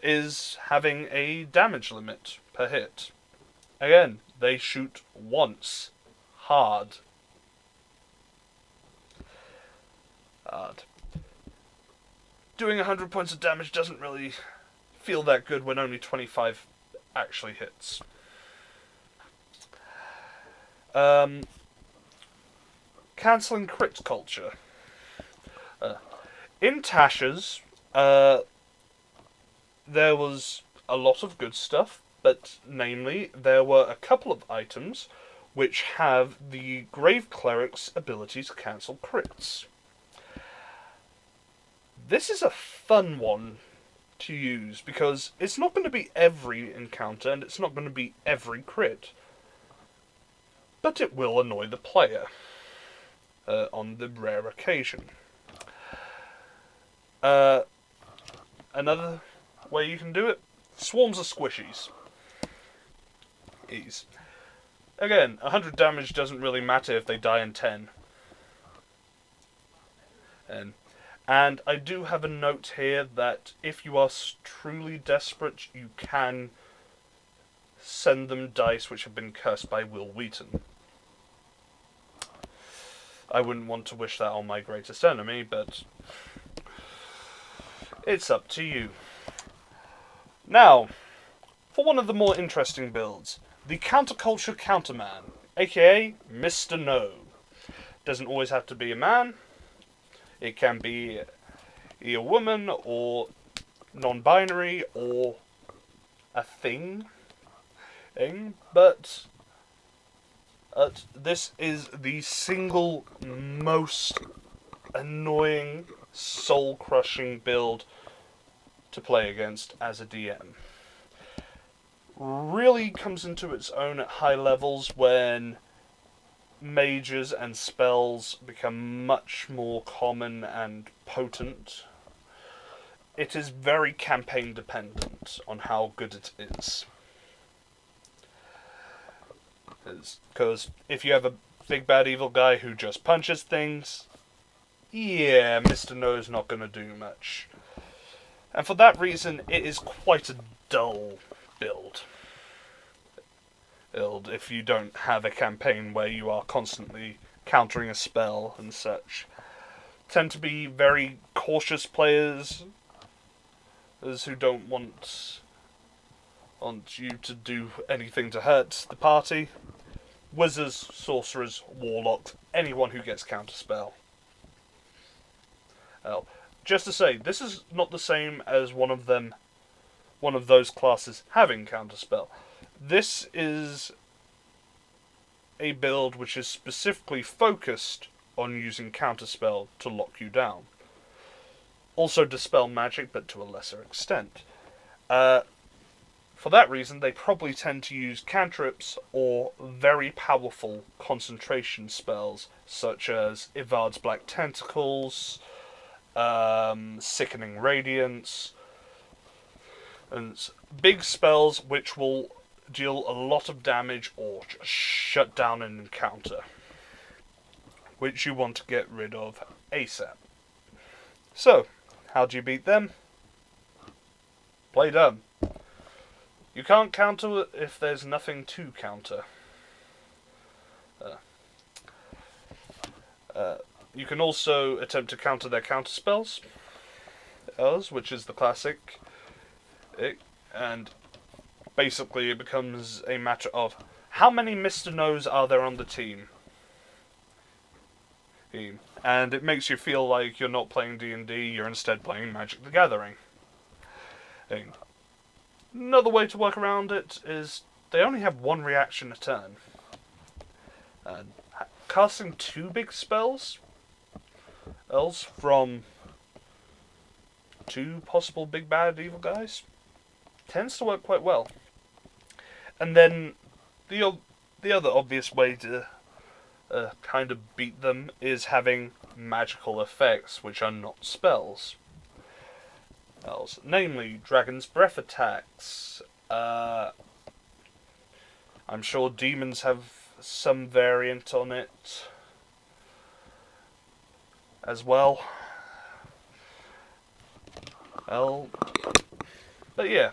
is having a damage limit per hit. Again, they shoot once. Hard. Doing 100 points of damage doesn't really feel that good when only 25 actually hits. Cancelling crit culture. In Tasha's, there was a lot of good stuff, but namely, there were a couple of items which have the Grave Cleric's ability to cancel crits. This is a fun one to use, because it's not going to be every encounter, and it's not going to be every crit. But it will annoy the player, on the rare occasion. Another way you can do it, swarms of squishies. Ease. Again, 100 damage doesn't really matter if they die in 10. And I do have a note here that if you are truly desperate, you can send them dice which have been cursed by Will Wheaton. I wouldn't want to wish that on my greatest enemy, but it's up to you. Now, for one of the more interesting builds, the Counterculture Counterman, aka Mr. No. Doesn't always have to be a man. It can be a woman, or non-binary, or a thing. But this is the single most annoying, soul-crushing build to play against as a DM. Really comes into its own at high levels when mages and spells become much more common and potent. It is very campaign dependent on how good it is. Because if you have a big bad evil guy who just punches things, yeah, Mr. No's not going to do much. And for that reason, it is quite a dull build. If you don't have a campaign where you are constantly countering a spell and such. Tend to be very cautious players, as who don't want you to do anything to hurt the party. Wizards, sorcerers, warlocks, anyone who gets counterspell. Well, just to say, this is not the same as one of those classes having counterspell. This is a build which is specifically focused on using counterspell to lock you down. Also dispel magic, but to a lesser extent. For that reason, they probably tend to use cantrips or very powerful concentration spells, such as Ivard's Black Tentacles, Sickening Radiance, and big spells which will deal a lot of damage or just shut down an encounter, which you want to get rid of ASAP. So, how do you beat them? Play dumb. You can't counter it if there's nothing to counter. You can also attempt to counter their counter spells, which is the classic. And basically it becomes a matter of how many Mr. No's are there on the team. And it makes you feel like you're not playing D&D, you're instead playing Magic the Gathering. Another way to work around it is they only have one reaction a turn. Casting two big spells from two possible big bad evil guys tends to work quite well. And then the other obvious way to kind of beat them is having magical effects which are not spells. Namely, Dragon's Breath attacks. I'm sure demons have some variant on it as well. But yeah,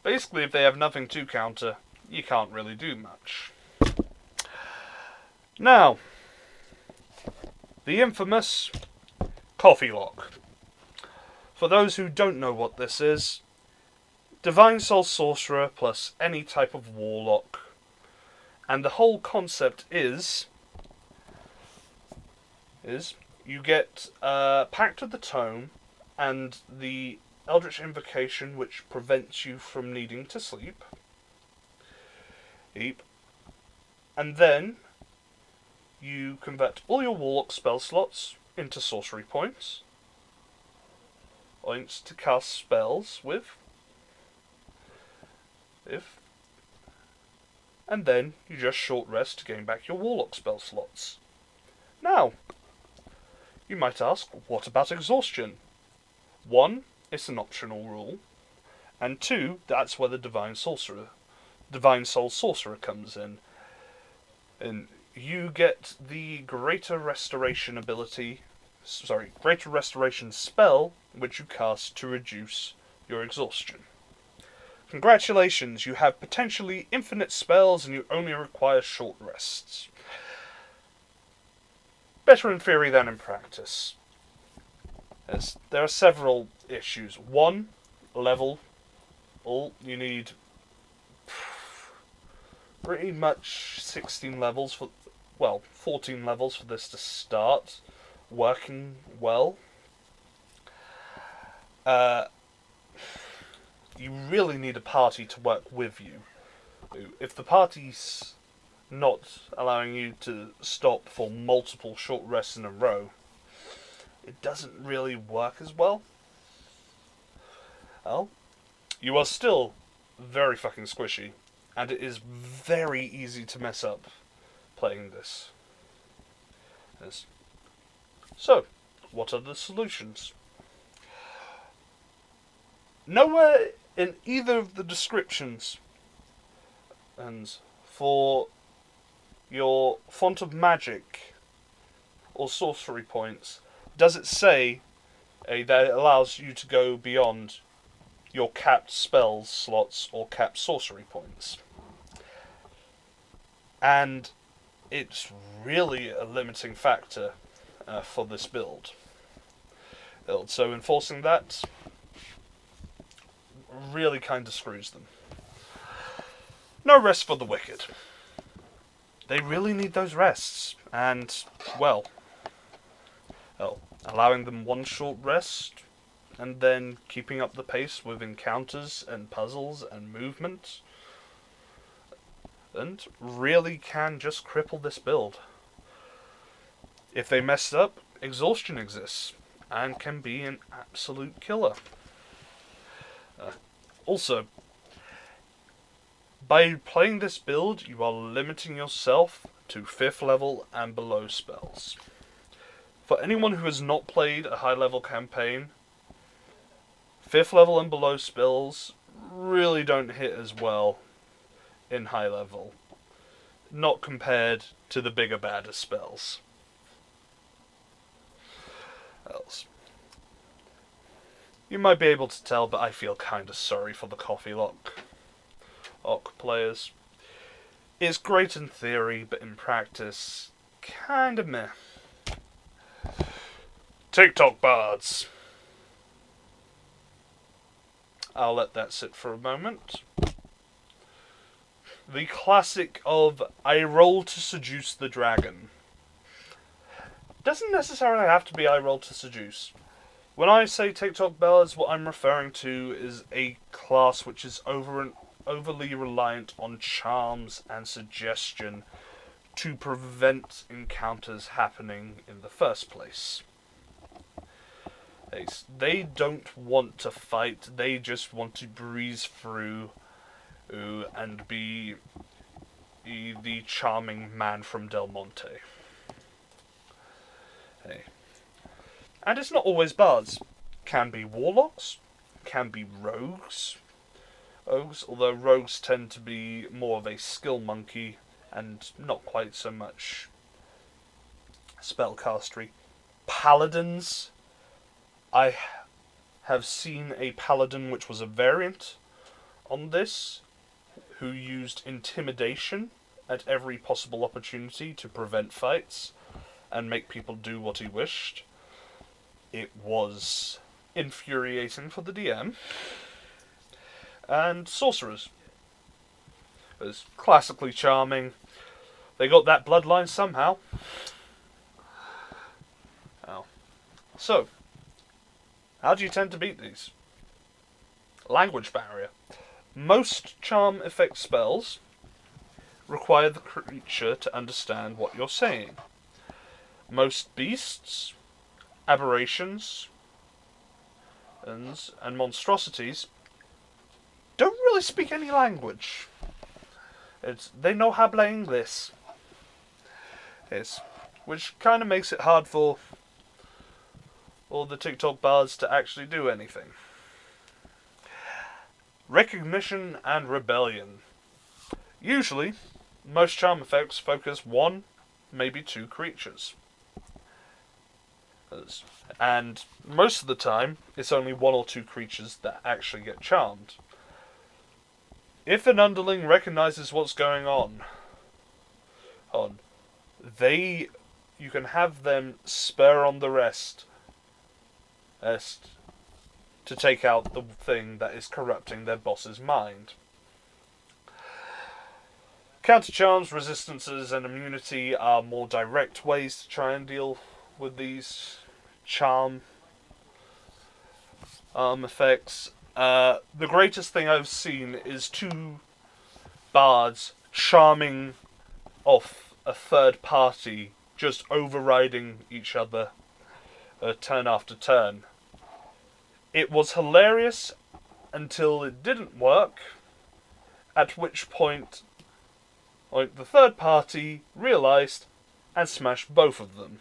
basically if they have nothing to counter, you can't really do much. Now, the infamous Coffee Lock. For those who don't know what this is, Divine Soul Sorcerer plus any type of Warlock. And the whole concept is you get Pact of the Tome and the Eldritch Invocation, which prevents you from needing to sleep. And then you convert all your Warlock spell slots into sorcery points to cast spells with. And then you just short rest to gain back your Warlock spell slots. Now, you might ask, what about Exhaustion? 1, it's an optional rule, and 2, that's where the Divine Soul Sorcerer comes in. And you get the Greater Restoration spell, which you cast to reduce your exhaustion. Congratulations, you have potentially infinite spells and you only require short rests. better in theory than in practice. As there are several issues. One, level. You need pretty much 16 levels for, 14 levels for this to start working well. You really need a party to work with you. If the party's not allowing you to stop for multiple short rests in a row, it doesn't really work as well. Well, you are still very fucking squishy, and it is very easy to mess up playing this. Yes. So, what are the solutions? Nowhere in either of the descriptions and for your font of magic or sorcery points does it say that it allows you to go beyond your capped spells slots or capped sorcery points. And it's really a limiting factor for this build. So enforcing that really kind of screws them. No rest for the wicked. They really need those rests, and, allowing them one short rest, and then keeping up the pace with encounters and puzzles and movement, and really can just cripple this build. If they mess up, Exhaustion exists, and can be an absolute killer. Also, by playing this build, you are limiting yourself to 5th level and below spells. For anyone who has not played a high level campaign, 5th level and below spells really don't hit as well in high level. Not compared to the bigger, badder spells. Else. You might be able to tell, but I feel kinda sorry for the Coffee Lock players. It's great in theory, but in practice, kinda meh. TikTok bards. I'll let that sit for a moment. The classic of I roll to seduce the dragon. Doesn't necessarily have to be I roll to seduce. When I say TikTok bards, what I'm referring to is a class which is overly reliant on charms and suggestion to prevent encounters happening in the first place. They don't want to fight, they just want to breeze through and be the charming man from Del Monte. And it's not always bards. Can be warlocks, can be rogues, although rogues tend to be more of a skill monkey and not quite so much spellcastery. Paladins. I have seen a paladin which was a variant on this, who used intimidation at every possible opportunity to prevent fights and make people do what he wished. It was infuriating for the DM. And sorcerers. It was classically charming. They got that bloodline somehow. So, how do you tend to beat these? Language barrier. Most charm effect spells require the creature to understand what you're saying. Most beasts, aberrations, and monstrosities don't really speak any language. They no habla inglés. Which kind of makes it hard for all the TikTok bards to actually do anything. Recognition and rebellion. Usually, most charm effects focus 1, maybe 2 creatures. And most of the time, it's only 1 or 2 creatures that actually get charmed. If an underling recognizes what's going on, they you can have them spur on the rest to take out the thing that is corrupting their boss's mind. Counter charms, resistances, and immunity are more direct ways to try and deal with these charm effects. The greatest thing I've seen is two bards charming off a third party, just overriding each other turn after turn. It was hilarious until it didn't work, at which point the third party realised and smashed both of them.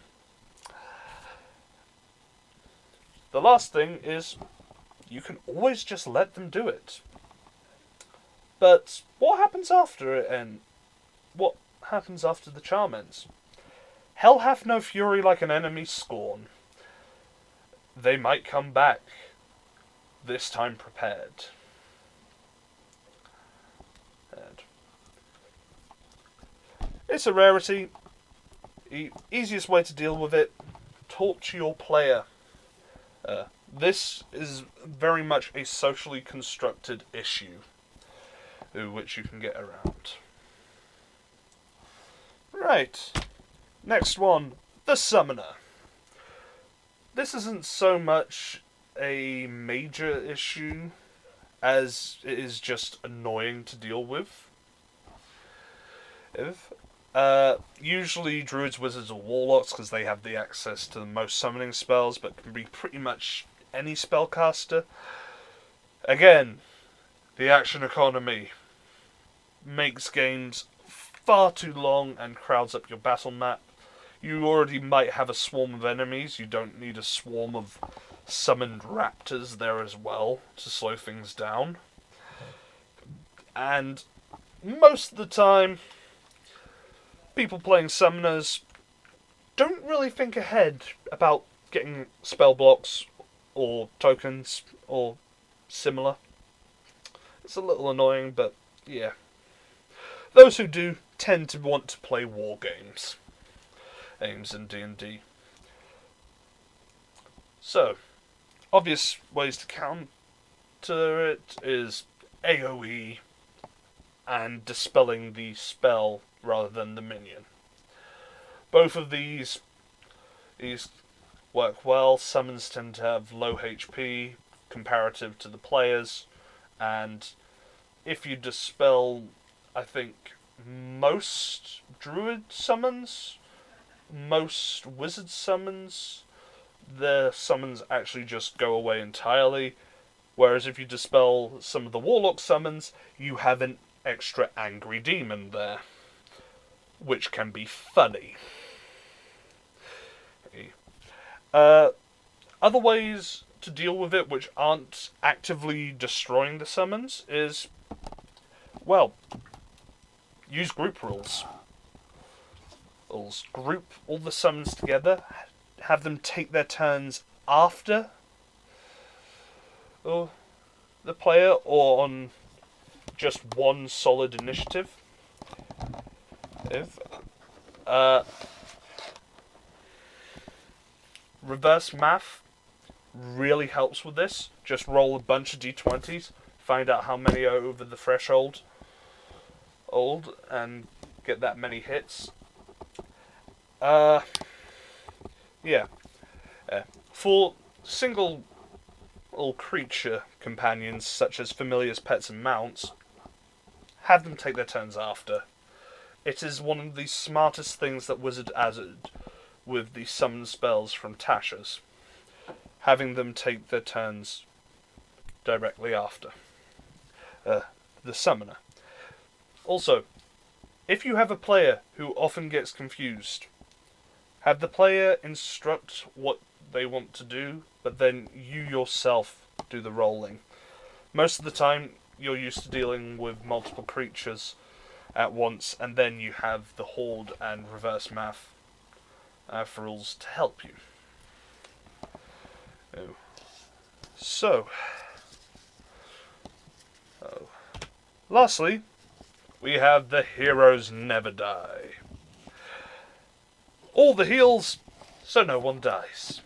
The last thing is, you can always just let them do it. But what happens after it ends? What happens after the charm ends? Hell hath no fury like an enemy scorn. They might come back, this time prepared. And it's a rarity. Easiest way to deal with it, talk to your player. This is very much a socially constructed issue, which you can get around. Right, next one, the Summoner. This isn't so much a major issue as it is just annoying to deal with. Usually druids, wizards, or warlocks, because they have the access to the most summoning spells, but can be pretty much any spellcaster. Again, the action economy makes games far too long and crowds up your battle map. You already might have a swarm of enemies, you don't need a swarm of summoned raptors there as well to slow things down. And most of the time, people playing summoners don't really think ahead about getting spell blocks or tokens or similar. It's a little annoying, but yeah. Those who do tend to want to play war games in D&D. So, obvious ways to counter it is AoE and dispelling the spell rather than the minion. Both of these work well. Summons tend to have low HP comparative to the players, and if you dispel, I think, most druid summons, most wizard summons, their summons actually just go away entirely, whereas if you dispel some of the warlock summons, you have an extra angry demon there, which can be funny. Other ways to deal with it which aren't actively destroying the summons is, well, use group rules. Group all the summons together, have them take their turns after the player or on just one solid initiative. Reverse math really helps with this. Just roll a bunch of d20s, find out how many are over the threshold, and get that many hits. For single creature companions such as familiars, pets, and mounts, have them take their turns after. It is one of the smartest things that Wizard added with the summon spells from Tasha's, having them take their turns directly after the summoner. Also, if you have a player who often gets confused, have the player instruct what they want to do, but then you yourself do the rolling. Most of the time, you're used to dealing with multiple creatures at once, and then you have the Horde and Reverse Math for rules to help you. Lastly, we have the Heroes Never Die. all the heals, so no one dies.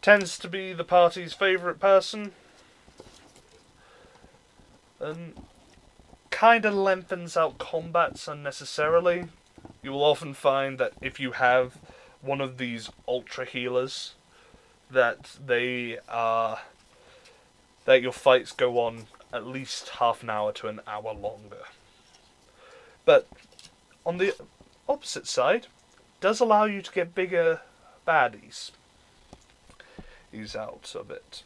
Tends to be the party's favourite person, and kind of lengthens out combats unnecessarily. You will often find that if you have one of these ultra healers, that that your fights go on at least half an hour to an hour longer. But on the opposite side, does allow you to get bigger baddies. He's out of it.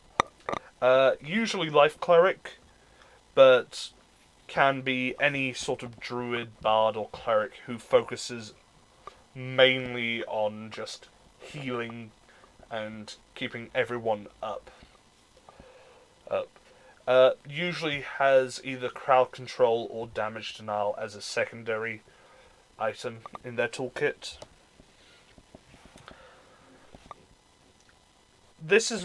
Usually Life Cleric, but can be any sort of druid, bard, or cleric who focuses mainly on just healing and keeping everyone up. Usually has either crowd control or damage denial as a secondary item in their toolkit. This is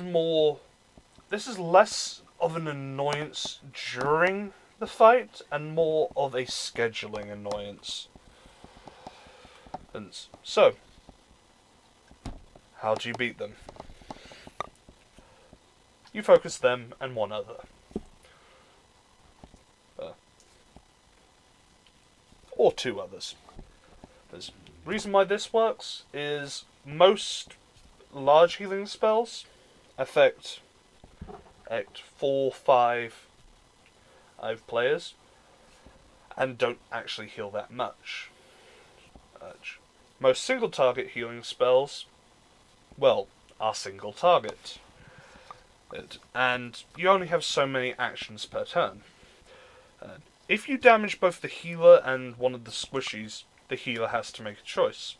less of an annoyance during the fight and more of a scheduling annoyance. And so, how do you beat them? You focus them and one other. Or two others. The reason why this works is most large healing spells affect 4, 5 players and don't actually heal that much. Most single target healing spells, well, are single target. And you only have so many actions per turn. If you damage both the healer and one of the squishies, the healer has to make a choice.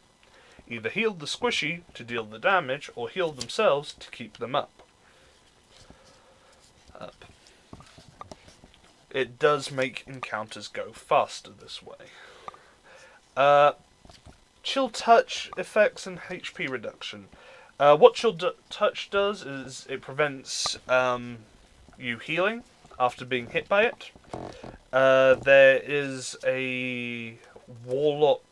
Either heal the squishy to deal the damage, or heal themselves to keep them up. It does make encounters go faster this way. Chill Touch effects and HP reduction. What Chill Touch does is it prevents you healing after being hit by it. There is a Warlock.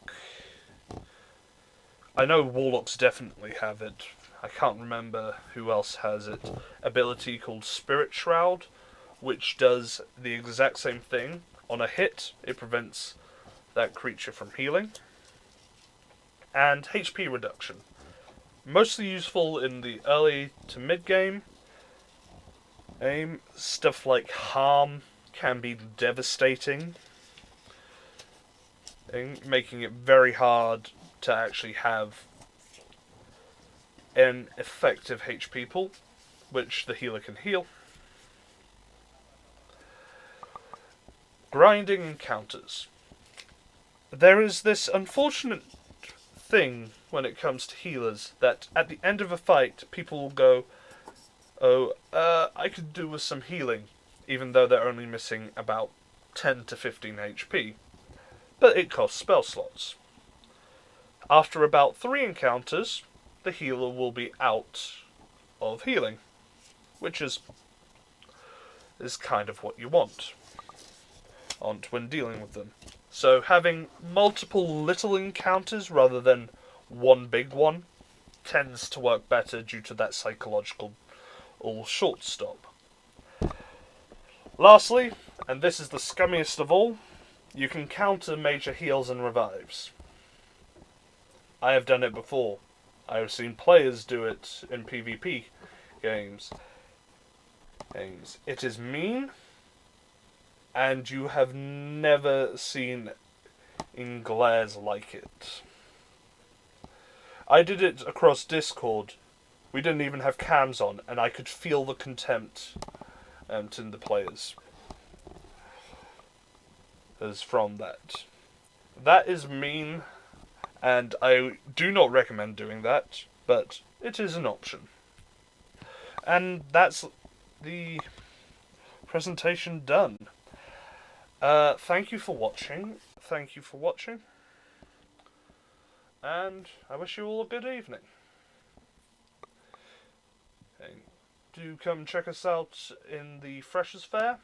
I know Warlocks definitely have it. I can't remember who else has it. Ability called Spirit Shroud, which does the exact same thing. On a hit, it prevents that creature from healing. And HP reduction. Mostly useful in the early to mid game. Stuff like Harm can be devastating, making it very hard to actually have an effective HP pool, which the healer can heal. Grinding encounters. There is this unfortunate thing when it comes to healers, that at the end of a fight, people will go, I could do with some healing, even though they're only missing about 10 to 15 HP. But it costs spell slots. After about 3 encounters, the healer will be out of healing, which is kind of what you want when dealing with them. So having multiple little encounters rather than one big one tends to work better due to that psychological short stop. Lastly, and this is the scummiest of all, you can counter major heals and revives. I have done it before. I have seen players do it in PvP games. It is mean, and you have never seen in glares like it. I did it across Discord. We didn't even have cams on, and I could feel the contempt in the players as from that. That is mean, and I do not recommend doing that, but it is an option. And that's the presentation done. Thank you for watching. And I wish you all a good evening. Do come check us out in the Freshers Fair.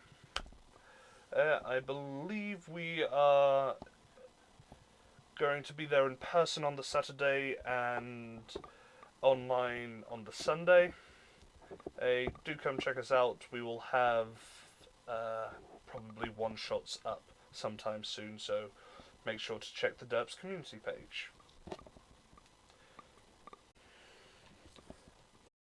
I believe we are going to be there in person on the Saturday and online on the Sunday. Do come check us out. We will have probably one-shots up sometime soon, so make sure to check the Derps community page.